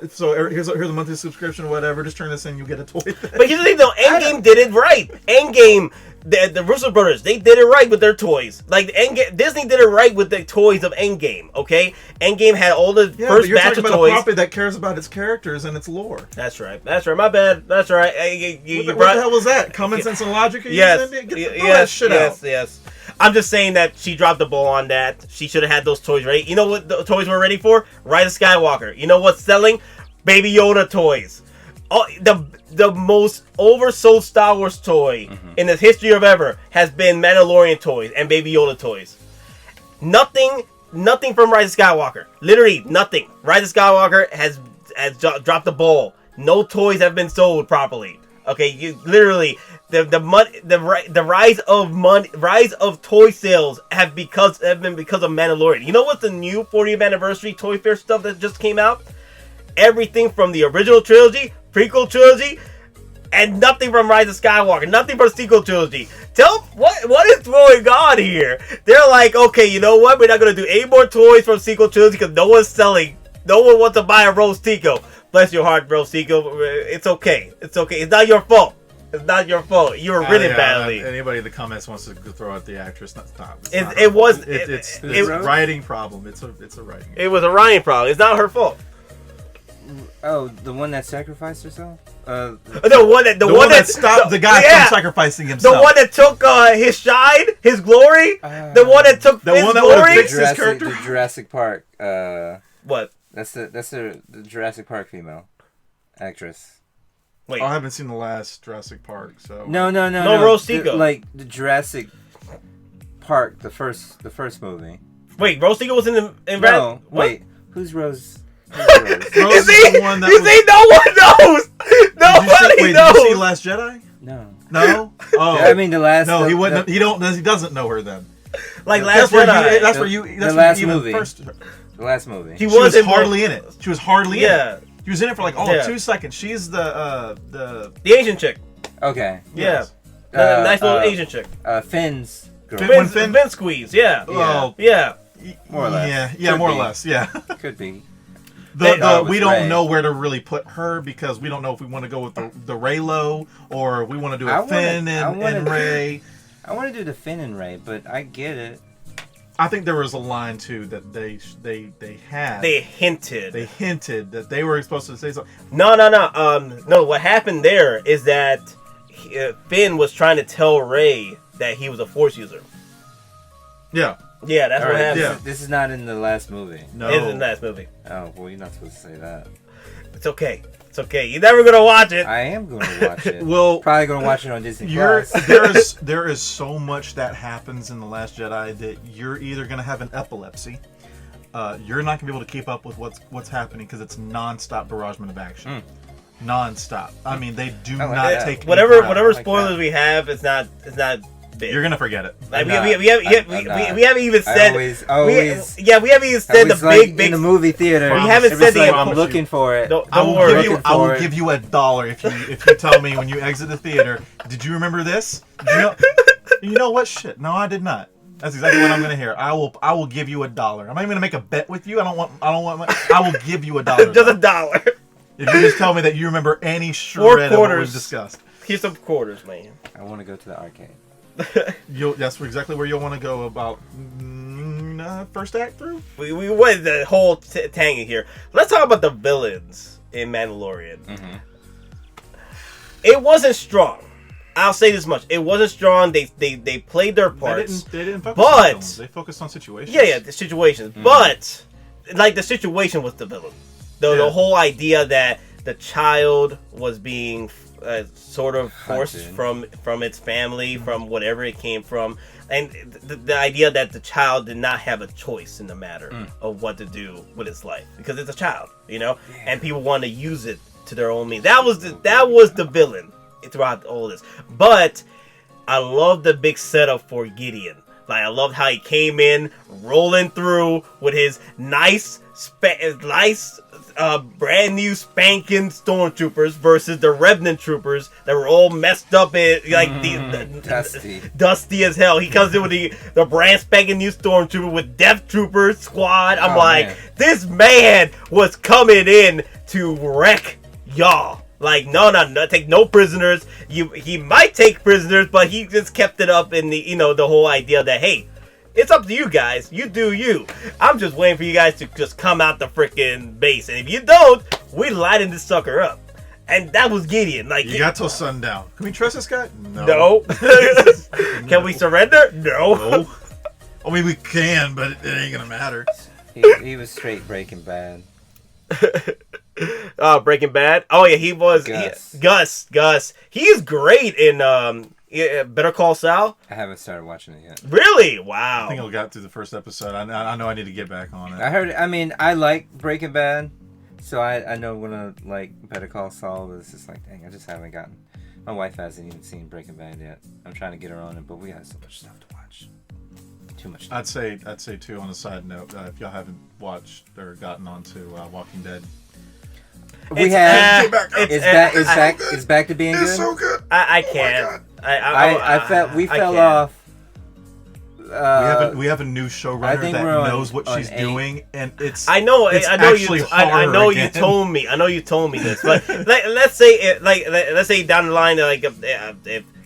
so here's a monthly subscription or whatever. Just turn this in, you get a toy." But here's the thing, though. EndGame did it right. EndGame. The Russo brothers, they did it right with their toys. Disney did it right with the toys of EndGame. Okay, EndGame had all the first batch of toys. A property that cares about its characters and its lore. That's right. My bad. That's right. What the hell was that? Common sense and logic? Yes. Get that shit out. Yes. I'm just saying that she dropped the ball on that. She should have had those toys ready. You know what the toys were ready for? Rise of Skywalker. You know what's selling? Baby Yoda toys. Oh, the most oversold Star Wars toy in the history of ever has been Mandalorian toys and Baby Yoda toys. Nothing from Rise of Skywalker. Literally nothing. Rise of Skywalker has dropped the ball. No toys have been sold properly. Okay, the rise of toy sales have been because of Mandalorian. You know what's the new 40th anniversary Toy Fair stuff that just came out? Everything from the original trilogy, prequel trilogy, and nothing from Rise of Skywalker, nothing from the sequel trilogy. Tell what is going on here? They're like, okay, you know what? We're not gonna do any more toys from sequel trilogy because no one's selling. No one wants to buy a Rose Tico. Bless your heart, Rose Tico. It's okay. It's okay. It's not your fault. It's not your fault. You were written badly. Anybody in the comments wants to throw out the actress. It's a writing problem. It's a writing. It was a writing problem. It's not her fault. Oh, the one that sacrificed herself? The one that stopped the guy from sacrificing himself. The one that took his shine, his glory. The one that took his glory. The Jurassic Park. What? That's the Jurassic Park female actress. Wait, I haven't seen the last Jurassic Park, so no. Rose Tico. The Jurassic Park, the first movie. Wait, Rose Tico was in Red? No, What? wait. Who's Rose? Rose You is see? the one that You was- see? No one knows. Nobody knows. Did you see Last Jedi? No. No. Oh. I mean the last. No, the, he wouldn't. The, He doesn't know her then. Like Last That's where Jedi. you. That's where you. That's the where last you even movie. First. the last movie. She She was in hardly in it. She was hardly in Yeah. it. She was in it for like 2 seconds. She's the The Asian chick. Okay. Yeah. Yes. Nice little Asian chick. Finn's girl. Finn- When Finn squeeze. Yeah. Well, Yeah. More or less. Yeah, Could more or be. less. Yeah. Could be. We was don't Rey. know where to really put her because we don't know if we want to go with the Raylo or we want to do I a wanna- Finn I wanna and do- Ray. I want to do the Finn and Ray, but I get it. I think there was a line too that they had. They hinted. They hinted that they were supposed to say something. No. No. What happened there is that Finn was trying to tell Rey that he was a Force user. Yeah. Yeah, that's All what right, happened. Yeah. This is not in the last movie. No. It's in the last movie. Oh, well, you're not supposed to say that. It's okay. It's okay. You're never gonna watch it. I am going to watch it. Well, Probably going to watch it on Disney Plus. there is so much that happens in the Last Jedi that you're either gonna have an epilepsy. You're not gonna be able to keep up with what's happening because it's non-stop barragement of action. Non-stop. I mean, they do I like not that. take Whatever any breath. whatever like spoilers that. we have, it's not big. You're gonna forget it. Like, I'm we not. haven't we haven't even I said always- we haven't even I said the was like big in the movie theater. We haven't It said was the like, I'm promise looking for it. Don't I will worry. give you. Looking I will for it. give you $1 if you tell me when you exit the theater. Did you remember this? Did you know? You know what? Shit. No, I did not. That's exactly what I'm gonna hear. I will give you $1. I'm not even gonna make a bet with you. I will give you $1. Just $1. If you just tell me that you remember any shred of what quarters. we've discussed. Here's some quarters, man. I want to go to the arcade. That's exactly where you'll want to go about first act through. We went the whole tangy here. Let's talk about the villains in Mandalorian. Mm-hmm. It wasn't strong. I'll say this much: it wasn't strong. They played their They parts. didn't focus But- on villains. They focused on situations. Yeah, the situations. But like the situation was the villain. The Yeah. whole idea that the child was being sort of forced Hunted. from its family, from whatever it came from, and the idea that the child did not have a choice in the matter of what to do with its life because it's a child, you know, and people want to use it to their own means. That was the villain throughout all this. But I love the big setup for Gideon. Like, I loved how he came in rolling through with his nice brand new spanking stormtroopers versus the Revenant troopers that were all messed up and like dusty as hell. He comes in with the brand spanking new stormtrooper with Death Trooper squad. I'm man. This man was coming in to wreck y'all. Like, no, take no prisoners. He might take prisoners, but he just kept it up in the the whole idea that, hey, it's up to you guys. You do you. I'm just waiting for you guys to just come out the freaking base. And if you don't, we lighting this sucker up. And that was Gideon. Like, You got till sundown. Can we trust this guy? No. Can we surrender? No. I mean, we can, but it ain't gonna matter. He was straight Breaking Bad. Breaking Bad. Oh yeah, he was Gus. He is great in Better Call Saul. I haven't started watching it yet. Really? Wow. I think I got through the first episode. I know I need to get back on it. I heard. I mean, I like Breaking Bad, so I know when I like Better Call Saul, but it's just like, dang, I just haven't gotten. My wife hasn't even seen Breaking Bad yet. I'm trying to get her on it, but we got so much stuff to watch. Too much stuff. I'd say too. On a side note, if y'all haven't watched or gotten onto Walking Dead, We have. It's back to being good. It's so good. I can't. We fell can't. off. We have a new showrunner that knows what she's doing, and it's. I know. It's I know actually you. I know horror you again. told me. I know you told me this, but let's say down the line, like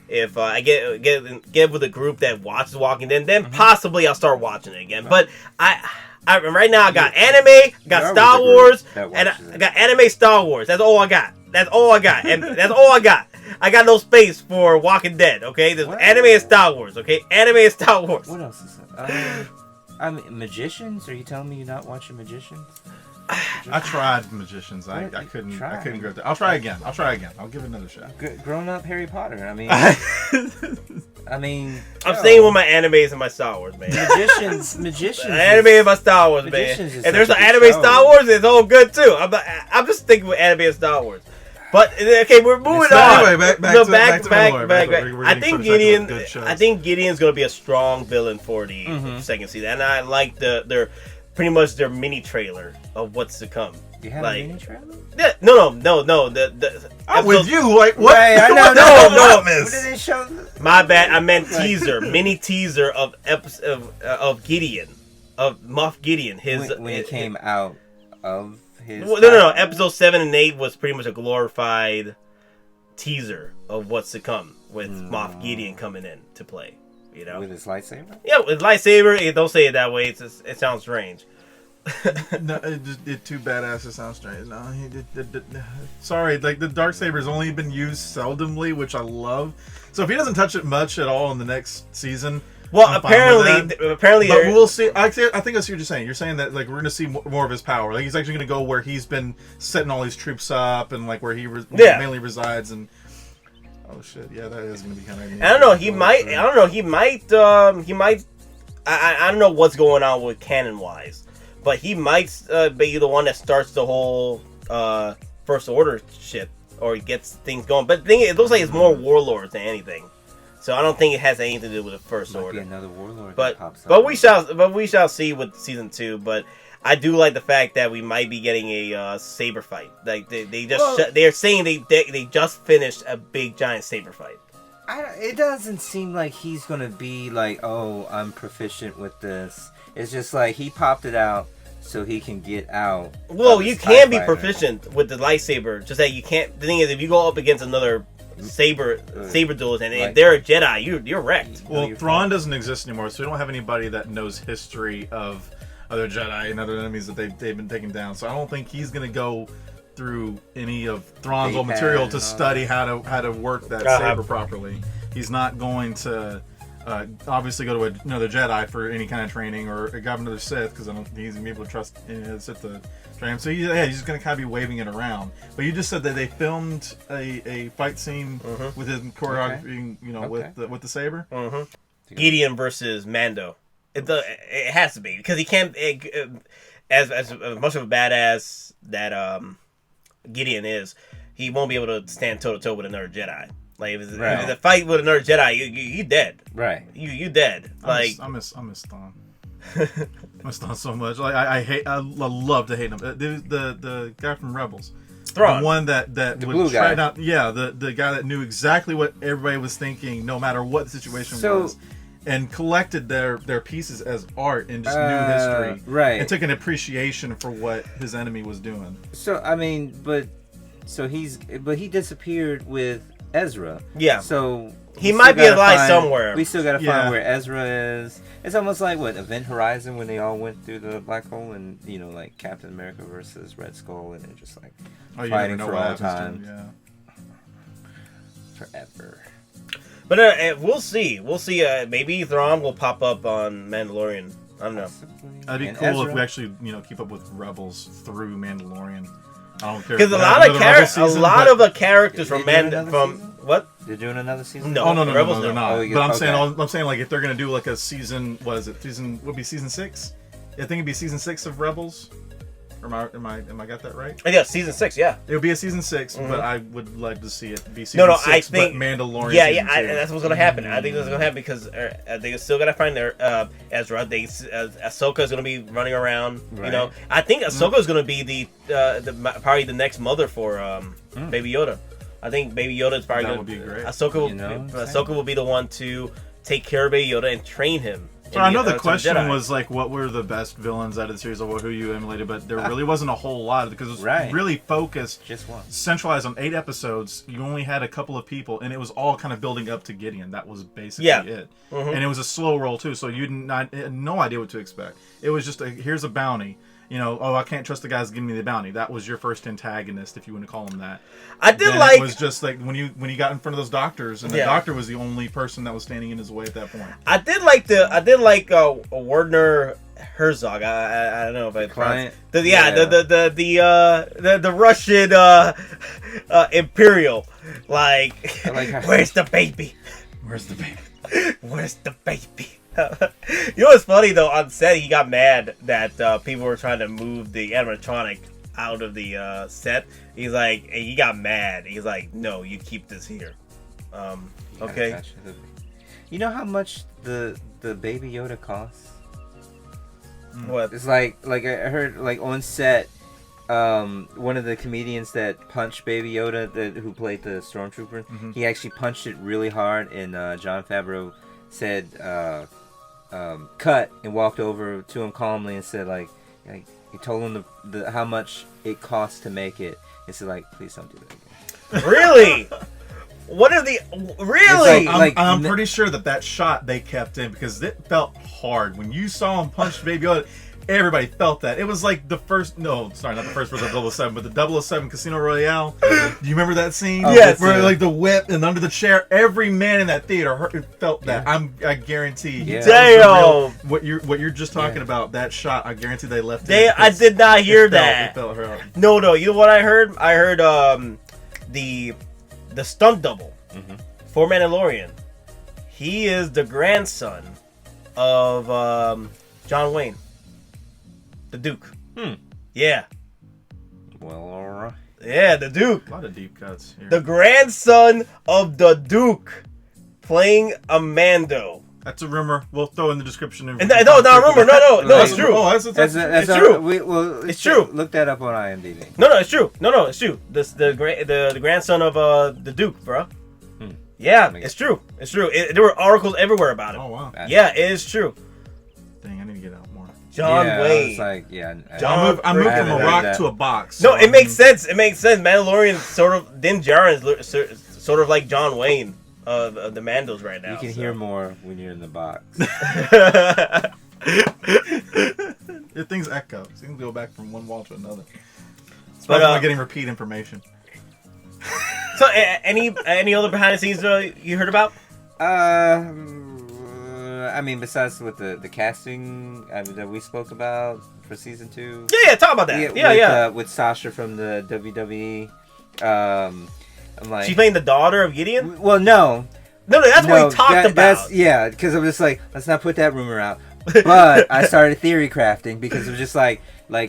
if I get with a group that watches Walking Dead, then possibly I'll start watching it again. But I right now I got anime, got Star Wars, and I got anime Star Wars. That's all I got. And that's all I got. I got no space for Walking Dead. Okay, there's anime and Star Wars. Okay, anime and Star Wars. What else is that? I mean, Magicians? Are you telling me you're not watching Magicians? I tried Magicians. I couldn't go there. I'll try again. I'll give it another shot. Grown up Harry Potter. I mean, I mean, I'm staying with my animes and my Star Wars, man. Magicians. Anime and my Star Wars, man. Magicians is If there's such an a good anime show. Star Wars, it's all good too. I'm just sticking with anime and Star Wars. But okay, we're moving So on. anyway, back No, to Mandalorian. back. We're I getting think sort of Gideon. good shows. I think Gideon's gonna be a strong villain for the second season, and I like their pretty much their mini trailer of what's to come. You have Like- a mini trailer? Yeah, no. The I'm with you. Like what? Right, I know. What no. the What did they show? My bad. I meant teaser, mini teaser of of Gideon, of Moff Gideon. His When he came out of his. Well, no. Episode 7 and 8 was pretty much a glorified teaser of what's to come with Moff Gideon coming in to play. You know, With his lightsaber? yeah, with lightsaber. Don't say it that way. It sounds strange. No, it too badass. It sounds strange. No, sorry. Like the Darksaber's only been used seldomly, which I love. So if he doesn't touch it much at all in the next season, Well, I'm fine with that. apparently, But we'll see. I think I see what you're saying. You're saying that like we're gonna see more of his power. Like he's actually gonna go where he's been setting all these troops up and like where he mainly resides. And oh shit, yeah, that is gonna be kind of. I don't know. He might. I don't know. He might. I don't know what's going on with canon wise, but he might be the one that starts the whole First Order shit or gets things going. But the thing is, it looks like it's more warlords than anything. So I don't think it has anything to do with the First Might Order. be another warlord But that pops up. but we shall see with season 2. But I do like the fact that we might be getting a saber fight. Like they're saying they just finished a big giant saber fight. It doesn't seem like he's gonna be like, oh, I'm proficient with this. It's just like he popped it out so he can get out. Well, of the you can be Spider. proficient with the lightsaber. Just that you can't. The thing is, if you go up against another saber duelist and if they're a Jedi, you're wrecked. Well, Thrawn doesn't exist anymore, so we don't have anybody that knows history of other Jedi and other enemies that they've been taking down. So I don't think he's gonna go through any of Thrawn's old material to study how to work that saber properly. He's not going to obviously go to another Jedi for any kind of training or grab another Sith because I don't think he's gonna be able to trust any of the Sith to train him. So he's just gonna kind of be waving it around. But you just said that they filmed a fight scene with his choreography, with the saber. Gideon versus Mando. It has to be because he can't. As much of a badass that Gideon is, he won't be able to stand toe to toe with another Jedi. Like if it's a fight with another Jedi, you dead. Right. You dead. Like I miss Thrawn. I miss Thrawn so much. Like I love to hate him. The guy from Rebels. Thrawn. The one that The would blue try guy. not. Yeah, the guy that knew exactly what everybody was thinking, no matter what the situation was. And collected their pieces as art and just knew history, right? And took an appreciation for what his enemy was doing. So I mean, but he disappeared with Ezra. Yeah. So he might be alive somewhere. We still gotta find where Ezra is. It's almost like Event Horizon when they all went through the black hole and like Captain America versus Red Skull and they're just like fighting for all time. Forever. But we'll see. We'll see. Maybe Thrawn will pop up on Mandalorian. I don't know. That'd be And cool Ezra. if we actually, keep up with Rebels through Mandalorian. I don't care. Because a lot of the characters from what? They're doing another season. No, Oh no, Rebels they're no. not. Oh, But I'm saying like if they're gonna do like a season, what is it? Would be season 6? I think it'd be season 6 of Rebels. Or am I got that right? Yeah, season 6. Yeah. It would be a season 6, but I would like to see it be season 6. I think but Mandalorian. Yeah, season 2. that's what's gonna happen. I think that's gonna happen because they still gotta find their Ezra. Ahsoka is gonna be running around. Right. I think Ahsoka is gonna be probably the next mother for Baby Yoda. I think Baby Yoda is probably That gonna would be great. Ahsoka will be the one to take care of Baby Yoda and train him. So I know the question was like, what were the best villains out of the series, or who you emulated? But there really wasn't a whole lot because it was really focused, just one, centralized on 8 episodes. You only had a couple of people, and it was all kind of building up to Gideon. That was basically it, and it was a slow roll too. So you had no idea what to expect. It was just here's a bounty. I can't trust the guys giving me the bounty. That was your first antagonist, if you want to call him that. It was just like when you got in front of those doctors, and the doctor was the only person that was standing in his way at that point. I did like Werner Herzog. I don't know if I pronounced the Russian Imperial. Like where's the baby? Where's the baby? Where's the baby? You know what's funny though? On set, he got mad that people were trying to move the animatronic out of the set. He's like, he got mad. He's like, no, you keep this here. Okay. You know how much the baby Yoda costs? What? It's like I heard like on set, one of the comedians that punched Baby Yoda, who played the stormtrooper, he actually punched it really hard, and Jon Favreau said, "Cut," and walked over to him calmly and said, like he told him the how much it costs to make it. He said, like, please don't do that again. Really? What are the really? I'm pretty sure that shot they kept in because it felt hard when you saw him punch Baby Yoda. Everybody felt that. It was like the first. No, sorry, not the first version of 007, but the 007 Casino Royale. Do you remember that scene? Yes. Where like the whip and under the chair. Every man in that theater felt that. I guarantee. Yeah. Damn. What you're just talking about, that shot, I guarantee they left it. I did not hear that. It felt hard. No. You know what I heard? I heard the stunt double for Mandalorian. He is the grandson of John Wayne, the Duke. Yeah. Well, alright. Yeah, the Duke. A lot of deep cuts here. The grandson of the Duke playing a Mando. That's a rumor. We'll throw in the description. No, rumor. No, it's true. Oh, it's true. It's true. Look that up on IMDb. No, it's true. No, it's true. The grandson of the Duke, bro. Yeah, it's true. It's true. There were articles everywhere about it. Oh wow. Yeah, it is true. Dang, I need to get out more. John Wayne. It's like, I moved from a rock to a box. No, it makes sense. It makes sense. Mandalorian sort of Din Djarin's sort of like John Wayne of the Mandos right now. You can hear more when you're in the box. Things echo. So you can go back from one wall to another. But I'm getting repeat information. So, any other behind the scenes you heard about? I mean, besides with the casting that we spoke about for season 2. Yeah, talk about that. With Sasha from the WWE. I'm like, she's playing the daughter of Gideon? Well, no, that's what we talked about. Because I'm just like, let's not put that rumor out. But I started theory crafting because it was just like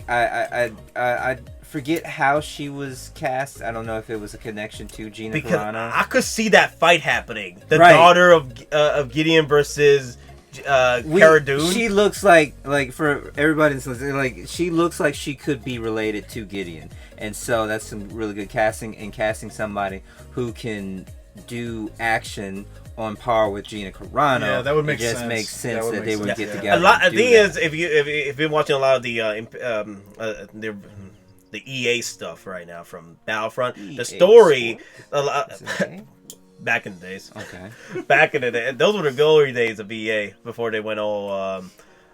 I forget how she was cast. I don't know if it was a connection to Gina Carano. I could see that fight happening. The daughter of Gideon versus Cara Dune. She looks like for everybody that's listening, like she looks like she could be related to Gideon, and so that's some really good casting, and casting somebody who can do action on par with Gina Carano. Yeah, that would make sense. It just makes sense that they would get together. The thing is, if you've been watching a lot of the EA stuff right now from Battlefront, the story, back in the days. Okay. Back in the day, those were the glory days of EA before they went all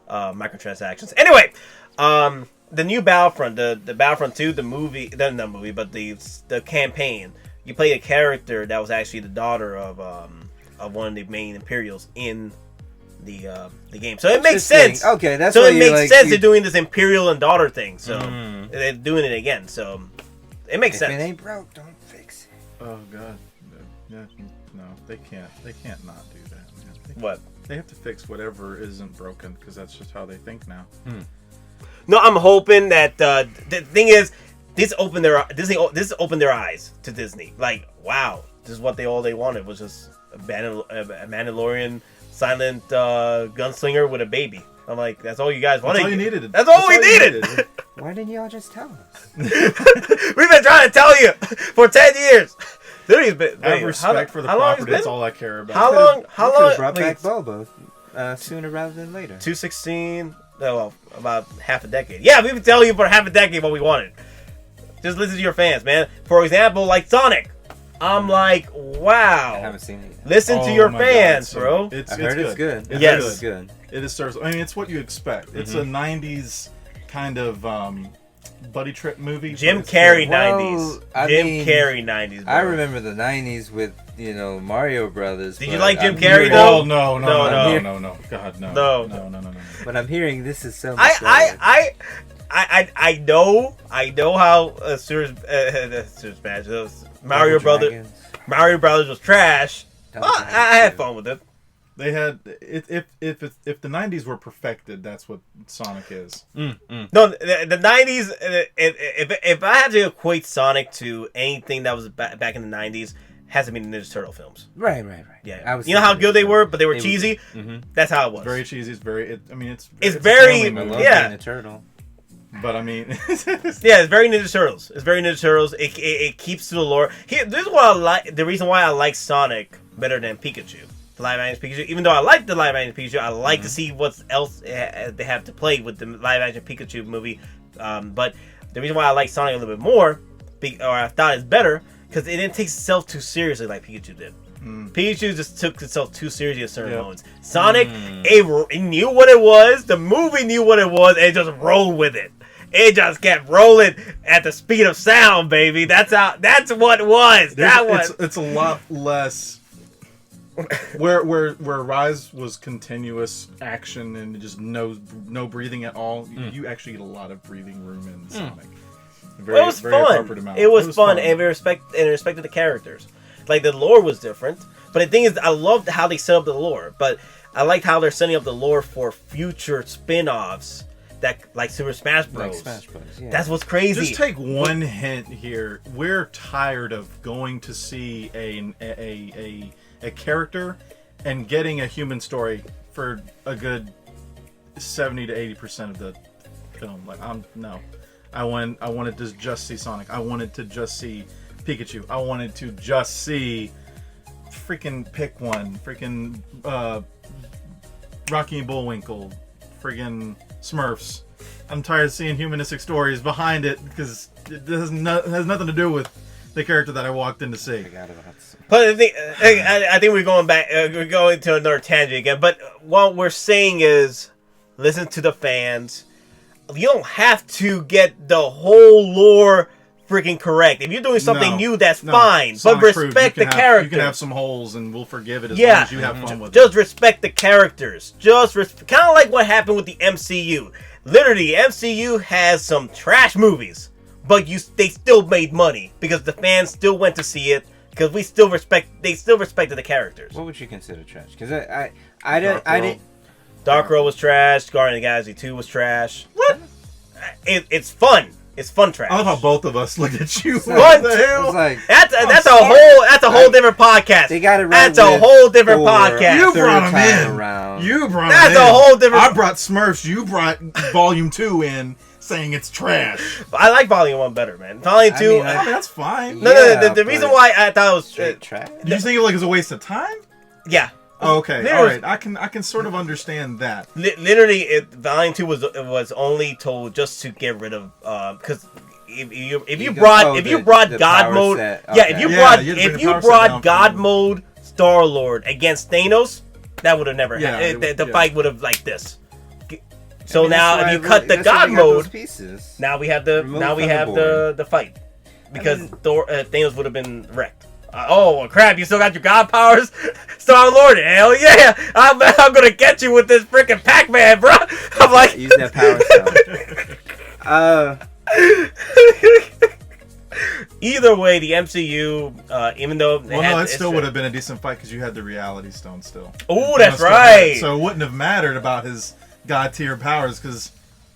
microtransactions. Anyway, the new Battlefront, the Battlefront 2, the movie, not movie, but the campaign. You play a character that was actually the daughter of one of the main Imperials in the game, so it makes sense. Okay, that's so it makes sense. They're doing this Imperial and daughter thing, so they're doing it again. So it makes sense. If it ain't broke, don't fix it. Oh god, yeah, no, they can't. They can't not do that. Man. What? They have to fix whatever isn't broken because that's just how they think now. No, I'm hoping that the thing is, this opened their eyes to Disney. Like, wow, this is what they wanted was just a Mandalorian silent gunslinger with a baby. I'm like, that's all you guys wanted. That's all you needed. That's all we needed. Why didn't y'all just tell us? We've been trying to tell you for 10 years. I have respect for the property. That's all I care about. How long? Brought back Boba sooner rather than later. 216. Well, about half a decade. Yeah, we've been telling you for half a decade what we wanted. Just listen to your fans, man. For example, like Sonic. I'm like, wow. I haven't seen it yet. Listen to your fans, bro. I heard it's good. Yes. It's good. It is. I mean, it's what you expect. It's a 90s kind of buddy trip movie. Jim Carrey 90s. Jim Carrey 90s, bro. I remember the 90s with, Mario Brothers. Did you like Jim Carrey, though? Oh, no. God, no. No. But I'm hearing this is so much I know how Mario Brothers was trash. I had fun with it. They had if the 90s were perfected, that's what Sonic is. No, the 90s. If I had to equate Sonic to anything that was back in the 90s, has to be the Ninja Turtle films. Right. Yeah, you know how good they were, but they were cheesy. That's how it was. Very cheesy. It's very. It's very. I love Yeah. being a turtle. But I mean, yeah, it's very Ninja Turtles. It keeps to the lore. This is what I like. The reason why I like Sonic better than Pikachu, the live action Pikachu. Even though I like the live action Pikachu, I like to see what else they have to play with the live action Pikachu movie. But the reason why I like Sonic a little bit more, or I thought it's better, because it didn't take itself too seriously like Pikachu did. Pikachu just took itself too seriously at certain moments. Sonic, it knew what it was. The movie knew what it was, and it just rolled with it. It just kept rolling at the speed of sound, baby. That's what it was. It's a lot less. Where Rise was continuous action and just no breathing at all. You actually get a lot of breathing room in Sonic. It was fun. It was fun, and we respected the characters. Like, the lore was different, but the thing is, I loved how they set up the lore. But I liked how they're setting up the lore for future spin-offs, that like Super Smash Bros. Like Smash Bros. Yeah. That's what's crazy. Just take one hint here. We're tired of going to see a character and getting a human story for a good 70 to 80% of the film. Like, no. I wanted to just see Sonic. I wanted to just see Pikachu. I wanted to just see pick one. Rocky and Bullwinkle. Friggin' Smurfs. I'm tired of seeing humanistic stories behind it because it has nothing to do with the character that I walked in to see. But I think we're going back. We're going to another tangent again. But what we're saying is, listen to the fans. You don't have to get the whole lore freaking correct. If you're doing something new, that's fine. Sonic but respect the characters. You can have some holes, and we'll forgive it as long as you have fun with it. Just respect the characters. Kind of like what happened with the MCU. Literally, MCU has some trash movies, but they still made money because the fans still went to see it because they still respected the characters. What would you consider trash? Because I didn't. Dark World was trash. Guardians of the Galaxy 2 was trash. What? It's fun. It's fun trash. I love how both of us looked at you. What the hell? That's a whole different podcast. They got it right. That's a whole different podcast. You brought them in. That's a whole different. I brought Smurfs. You brought Volume 2 in, saying it's trash. I like Volume 1 better, man. Volume 2. I mean, that's fine. No. The reason why I thought it was trash. You just think it was a waste of time? Yeah. Oh, okay, all right. I can sort of understand that. Literally, Volume 2 was only told just to get rid of because if you brought God mode, if you brought God mode Star-Lord against Thanos, that would have never happened. The fight would have like this. So now if you cut the God mode, now we have the fight because Thanos would have been wrecked. Oh crap! You still got your God powers, Star-Lord? Hell yeah! I'm gonna get you with this freaking Pac-Man, bro. I'm like use that power cell. Either way, the MCU, even though it still would have been a decent fight because you had the Reality Stone still. Oh, that's right. So it wouldn't have mattered about his God tier powers because.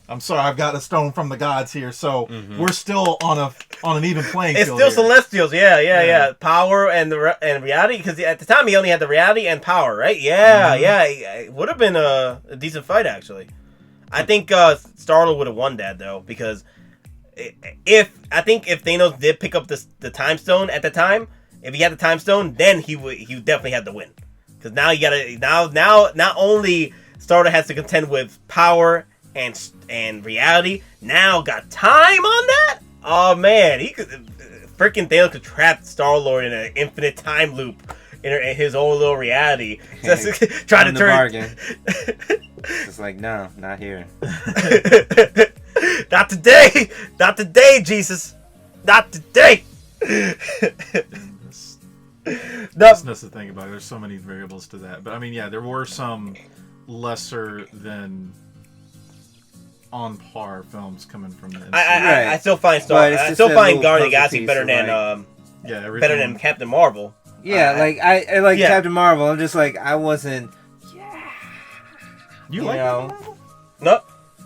I'm sorry, I've got a stone from the gods here, so we're still on an even playing field. It's still Celestials, yeah. Power and reality, because at the time he only had the reality and power, right? Yeah. It would have been a decent fight actually. I think Star-Lord would have won that though, because if Thanos did pick up the Time Stone at the time, if he had the Time Stone, then he definitely had the win. Because now you gotta now not only Star-Lord has to contend with power and reality, now got time on that? Oh man, he could freaking Thanos could trap Star-Lord in an infinite time loop in his own little reality. Trying to turn bargain. It's like, no, not here. Not today, Jesus. Not today. That's the thing about it. There's so many variables to that. But I mean, yeah, there were some lesser than on par films coming from the MCU. I still find Guardians of the Galaxy better than Captain Marvel. Yeah, I like Captain Marvel. I'm just like, I wasn't You like know, Captain Marvel? No.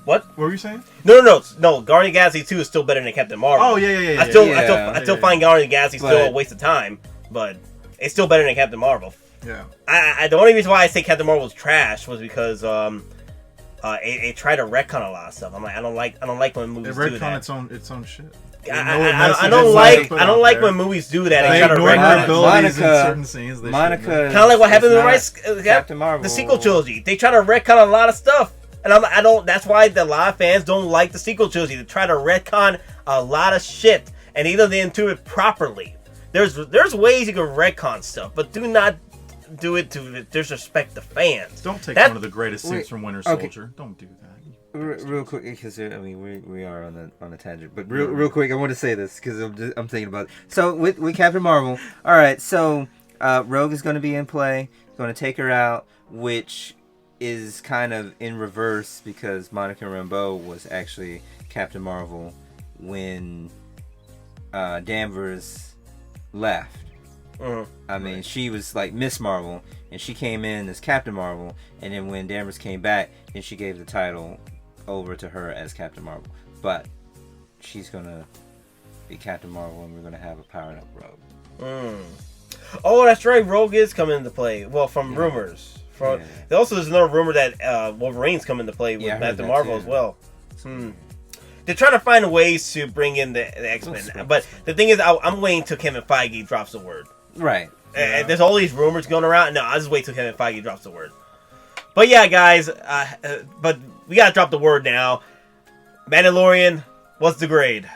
What? What were you saying? No. Guardian of the Galaxy 2 is still better than Captain Marvel. Oh yeah. I still find Guardian of the Galaxy still a waste of time, but it's still better than Captain Marvel. Yeah. The only reason why I say Captain Marvel was trash was because it tried to retcon a lot of stuff. I'm like, I don't like when movies do that. its own shit. I don't like when movies do that. They try to retcon in certain scenes. Monica, kind of like what happened in Captain Marvel. The sequel trilogy. They try to retcon a lot of stuff, and I don't. That's why a lot of fans don't like the sequel trilogy. They try to retcon a lot of shit, and either they do it properly. There's ways you can retcon stuff, but do not do it to disrespect the fans. Don't take one of the greatest scenes from Winter Soldier. Don't do that. Real quick, because I mean we are on a tangent, but real quick, I want to say this because I'm thinking about it. So with Captain Marvel, all right. So Rogue is going to be in play, going to take her out, which is kind of in reverse because Monica Rambeau was actually Captain Marvel when Danvers left. I mean, she was like Miss Marvel, and she came in as Captain Marvel, and then when Danvers came back, then she gave the title over to her as Captain Marvel. But she's gonna be Captain Marvel, and we're gonna have a powered up Rogue. Oh, that's right. Rogue is coming into play. Well, from rumors. There's another rumor that Wolverine's coming into play with Captain Marvel as well. They're trying to find ways to bring in the X-Men, but the thing is, I'm waiting till Kevin Feige drops the word. Right. There's all these rumors going around. No, I'll just wait till Kevin Feige drops the word. But yeah, guys, but we gotta drop the word now. Mandalorian, what's the grade?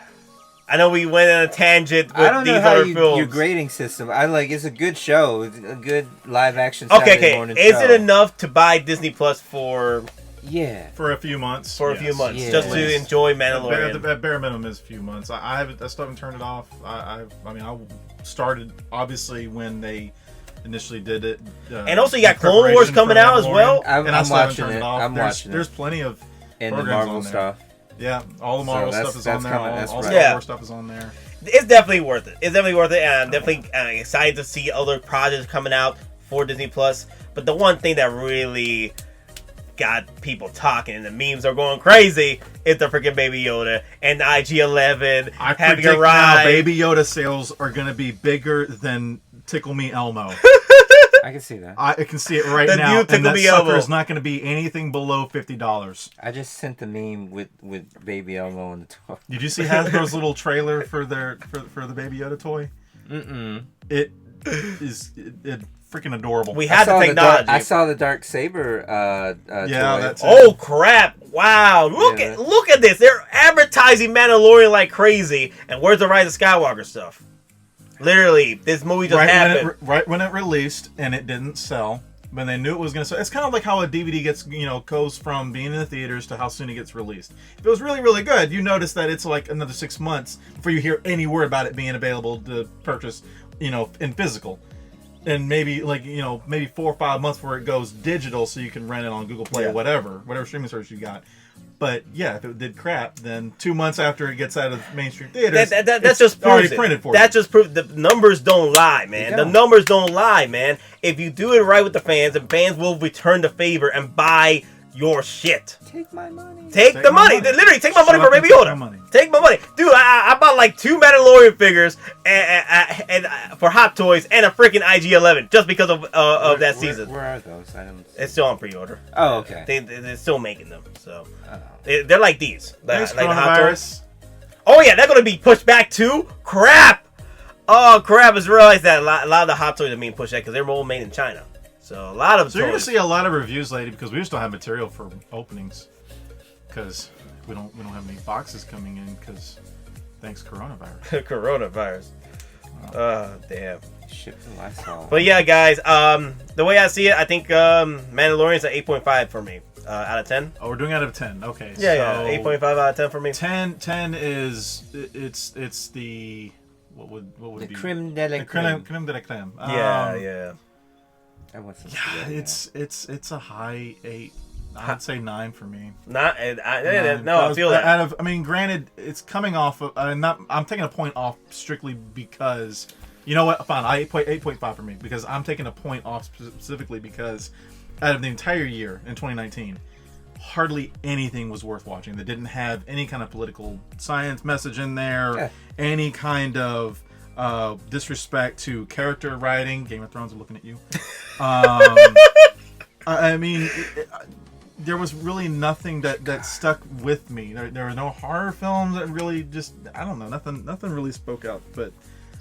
I know we went on a tangent with I don't know these how other films. your grading system. It's a good show. It's a good live action. Okay. Morning Is show. it enough to buy Disney Plus for? Yeah. For a few months. Just to enjoy Mandalorian. The bare minimum is a few months. I still haven't turned it off. I started obviously when they initially did it. And also you got Clone Wars coming out as well. I'm watching it. There's plenty of and the Marvel stuff. Yeah, all the Marvel stuff is on there. All Star Wars stuff is on there. It's definitely worth it. And I'm definitely excited to see other projects coming out for Disney Plus. But the one thing that really got people talking and the memes are going crazy is the freaking Baby Yoda and the IG-11 I having predict a ride. now Baby Yoda sales are going to be bigger than Tickle Me Elmo. I can see that. I can see it right now, and that sucker is not going to be anything below $50. I just sent the meme with Baby Elmo on the toy. Did you see Hasbro's little trailer for the Baby Yoda toy? It is freaking adorable. We had the technology. I saw the Dark Saber toy. That's it. Oh crap! Wow, look at this. They're advertising Mandalorian like crazy. And where's the Rise of Skywalker stuff? Literally, this movie just happened. Right when it released and it didn't sell, when they knew it was going to sell. It's kind of like how a DVD gets, goes from being in the theaters to how soon it gets released. If it was really, really good, you notice that it's like another 6 months before you hear any word about it being available to purchase, in physical. And maybe maybe 4 or 5 months before it goes digital, so you can rent it on Google Play or whatever streaming service you got. But yeah, if it did crap, then 2 months after it gets out of mainstream theaters, that's just already printed for you. That just proves the numbers don't lie, man. The numbers don't lie, man. If you do it right with the fans will return the favor and buy your shit. Take my money. Take the money. Literally, take my money for Baby Yoda. Take my money, dude. I bought like 2 Mandalorian figures and for Hot Toys and a freaking IG-11 just because of that season. Where are those? It's still on pre-order. Oh, okay. They're still making them, so they're like these. Thanks, like Hot Toys. Oh yeah, they're gonna be pushed back too. Crap. Oh crap! I just realized that a lot of the Hot Toys are being pushed back because they're all made in China. So a lot of you're gonna see a lot of reviews lately because we just don't have material for openings because we don't have any boxes coming in because thanks coronavirus. Coronavirus. Damn. Ship to Lysol. But yeah, guys. The way I see it, I think Mandalorian's at 8.5 for me out of 10. Oh, we're doing out of 10. Okay. Yeah, 8.5 out of 10 for me. 10 is it's the what would be creme de la creme de la creme. Yeah. It's a high 8. I'd say 9 for me. I feel that. Granted, it's coming off of. I'm taking a point off strictly because you know what? Fine, 8.5 for me because I'm taking a point off specifically because out of the entire year in 2019, hardly anything was worth watching that didn't have any kind of political science message in there, any kind of disrespect to character writing. Game of Thrones are looking at you. I mean, there was really nothing that stuck with me. There were no horror films that really just, I don't know, nothing really spoke out. But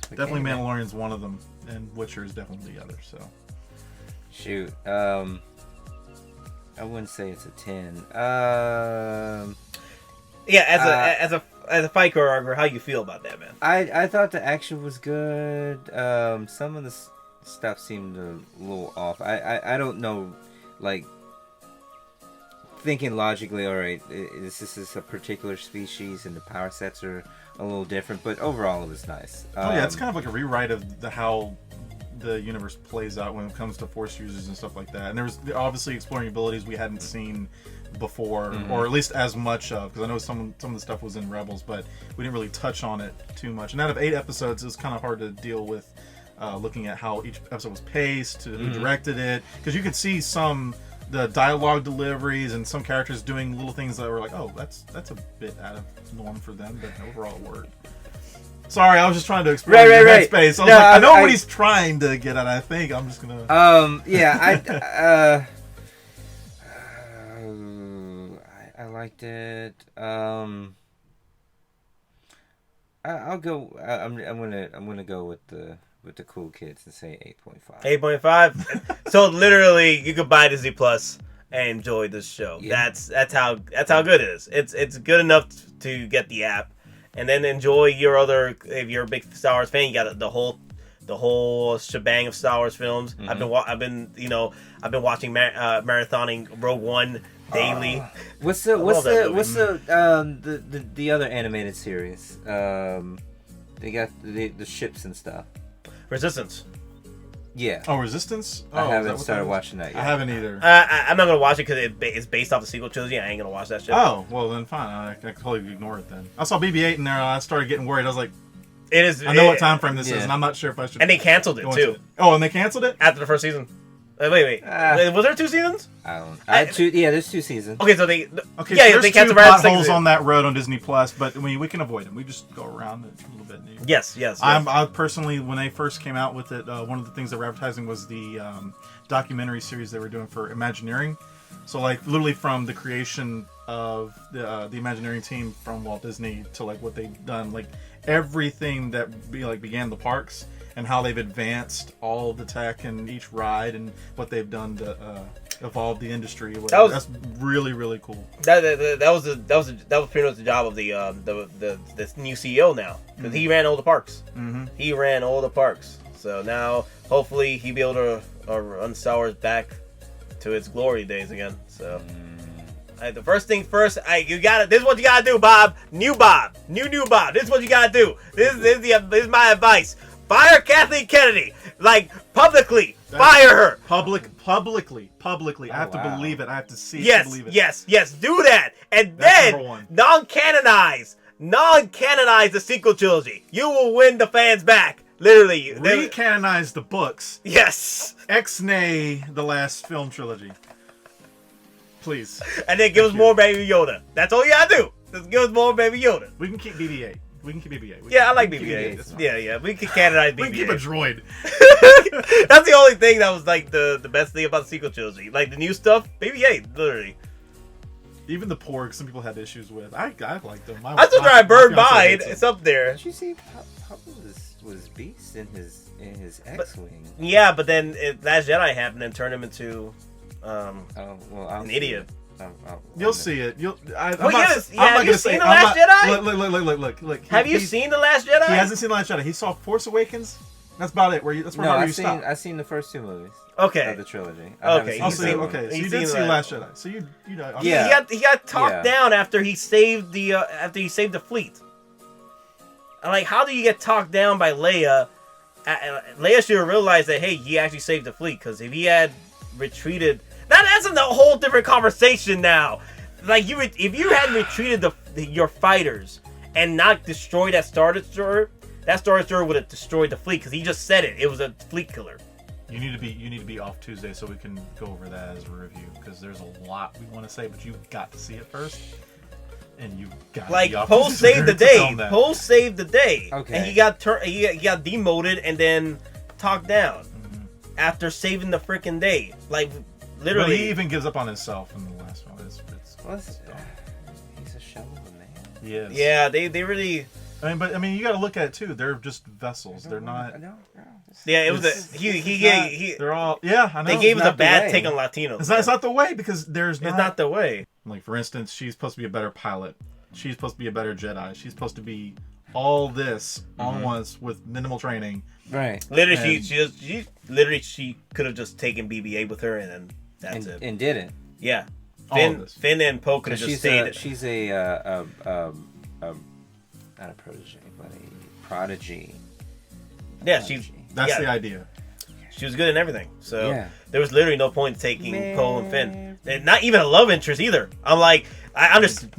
definitely Mandalorian's one of them, and Witcher is definitely the other. So, shoot, I wouldn't say it's a 10. Yeah, as a fight choreographer, how you feel about that, man? I thought the action was good. Some of the stuff seemed a little off. I don't know, like, thinking logically, all right, this is a particular species and the power sets are a little different, but overall it was nice. It's kind of like a rewrite of how the universe plays out when it comes to force users and stuff like that. And there was obviously exploring abilities we hadn't seen before, or at least as much of, because I know some of the stuff was in Rebels, but we didn't really touch on it too much. And out of 8 episodes, it was kind of hard to deal with looking at how each episode was paced, who directed it, because you could see the dialogue deliveries and some characters doing little things that were like, oh, that's a bit out of norm for them, but overall it worked. Sorry, I was just trying to explore the headspace. I know what he's trying to get at. I think I'm just gonna. I liked it. I'll go. I'm gonna go with the cool kids and say 8.5. 8.5. So literally, you could buy Disney Plus and enjoy this show. Yeah. That's how good it is. It's good enough to get the app. And then enjoy your other. If you're a big Star Wars fan, you got the whole shebang of Star Wars films. I've been watching marathoning Rogue One daily. What's the other animated series? They got the ships and stuff. Resistance. Yeah. Oh, Resistance? I haven't started watching that yet. I haven't either. I'm not going to watch it because it's based off the sequel trilogy. I ain't going to watch that shit. Oh, well then fine. I totally ignore it then. I saw BB-8 in there and I started getting worried. I was like, I know what time frame this is, and I'm not sure if I should. And they canceled it too. Oh, and they canceled it? After the first season. Wait. Was there 2 seasons? There's 2 seasons. Okay, so they there's they 2 potholes on that road on Disney Plus, but we can avoid them. We just go around it a little bit. Yes. I personally, when they first came out with it, one of the things they were advertising was the documentary series they were doing for Imagineering. So, like, literally from the creation of the Imagineering team from Walt Disney to like what they've done, like everything that began the parks. And how they've advanced all the tech and each ride and what they've done to evolve the industry. That's really, really cool. That was pretty much the job of the new CEO now, because he ran all the parks. Mm-hmm. He ran all the parks. So now hopefully he'll be able to run Star Wars back to its glory days again. So. The first thing first, this is what you gotta do, Bob. New Bob. This is what you gotta do. This is my advice. Fire Kathleen Kennedy, publicly. Fire her. Publicly. I have to believe it. I have to see it to believe it. Yes. Do that, and then non-canonize the sequel trilogy. You will win the fans back. Literally, recanonize the books. Yes. Ex-nay the last film trilogy. Please. And then give us more Baby Yoda. That's all you gotta do. Just give us more Baby Yoda. We can keep BB-8. I like BB-8. Yeah. We can canonize BB-8. We can keep a droid. That's the only thing that was the best thing about the sequel trilogy. Like the new stuff, BB-8, literally. Even the Porgs, some people had issues with. I like them. I still try to burn by it. It's up there. Did you see Papa was Beast in his X-Wing? Yeah, but then Last Jedi happened and turned him into an idiot. You'll see it. Have you seen The Last Jedi? Look. Have you seen The Last Jedi? He hasn't seen The Last Jedi. He saw Force Awakens. That's about it. I've seen the first 2 movies. Okay. Of the trilogy. So you did see Last Jedi. So you know. Yeah. He got talked down after he saved the fleet. Like, how do you get talked down by Leia? Leia should have realized that, hey, he actually saved the fleet, because if he had retreated. That's a whole different conversation now. Like, if you hadn't retreated your fighters and not destroyed that Star Destroyer would have destroyed the fleet, because he just said it. It was a fleet killer. You need to be off Tuesday so we can go over that as a review, because there's a lot we want to say, but you've got to see it first, and you've got to Like be off Post Tuesday saved the to day. film that. Post saved the day. Okay. And he got demoted and then talked down after saving the freaking day. Like literally. But he even gives up on himself in the last one. It's He's a shell of a man. yes. Yeah, they really. I mean, you got to look at it too. They're just vessels. They're not. Yeah, it was They're all. Yeah, I know. They gave us a not the bad way. take on Latinos. It's not the way, because It's not the way. Like, for instance, she's supposed to be a better pilot. She's supposed to be a better Jedi. She's supposed to be all this all at once with minimal training. Right. Literally, she could have just taken BB-8 with her, and then that's it. And didn't. Yeah, All of this. Finn and Poe could have just stayed. She's a not a protege, but a prodigy. Yeah, That's the idea. She was good in everything. So Yeah. there was literally no point in taking Poe and Finn. And not even a love interest either. I'm like, I understand.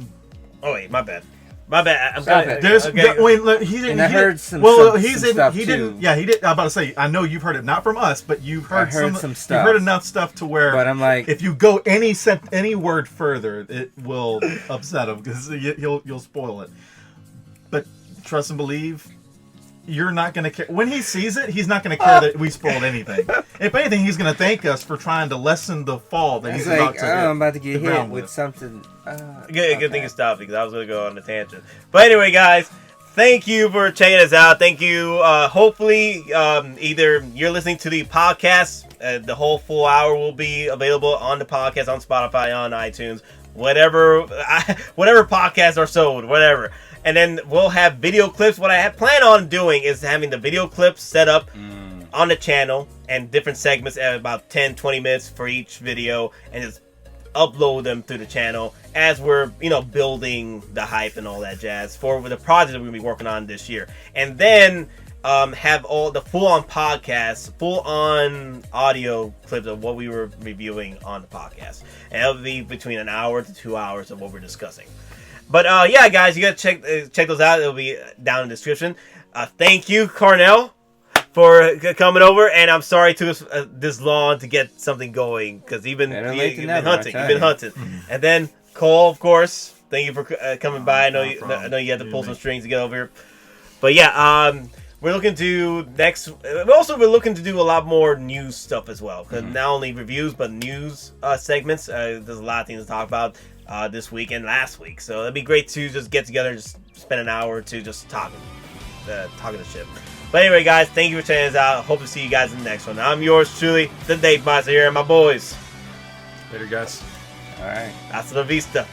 Oh wait, my bad. I'm Stop gonna, it. There's okay. wait, look, he didn't. And I he heard didn't- some Well, stuff- he's some in, stuff he too. didn't. Yeah, he did. I'm about to say. I know you've heard it, not from us, but you've heard some stuff. You've heard enough stuff to where. But I'm like, if you go any word further, it will upset him, because you'll spoil it. But trust and believe. You're not going to care. When he sees it, he's not going to care that we spoiled anything. If anything, he's going to thank us for trying to lessen the fall that he's he's about like, to I'm about to get the hit ground with something. Good thing you stopped, because I was going to go on a tangent. But anyway, guys, thank you for checking us out. Thank you. Hopefully, either you're listening to the podcast, the whole full hour will be available on the podcast, on Spotify, on iTunes, whatever podcasts are sold, whatever. And then we'll have video clips. What I plan on doing is having the video clips set up on the channel and different segments at about 10-20 minutes for each video, and just upload them to the channel as we're building the hype and all that jazz for the project that we're going to be working on this year. And then have all the full-on podcasts, full-on audio clips of what we were reviewing on the podcast. And it'll be between an hour to 2 hours of what we're discussing. But yeah, guys, you gotta check those out. It'll be down in the description. Thank you, Carnell, for coming over, and I'm sorry it took us this long to get something going, because you've been hunting. And then Cole, of course, thank you for coming by. I know you had to pull some strings to get over here. But yeah, we're looking to we're looking to do a lot more news stuff as well. Because not only reviews, but news segments. There's a lot of things to talk about this week and last week. So it'd be great to just get together and just spend an hour or two just talking the shit. But anyway, guys, thank you for checking us out. Hope to see you guys in the next one. I'm yours truly, the Date Miser here, and my boys. Later, guys. All right. Hasta la vista.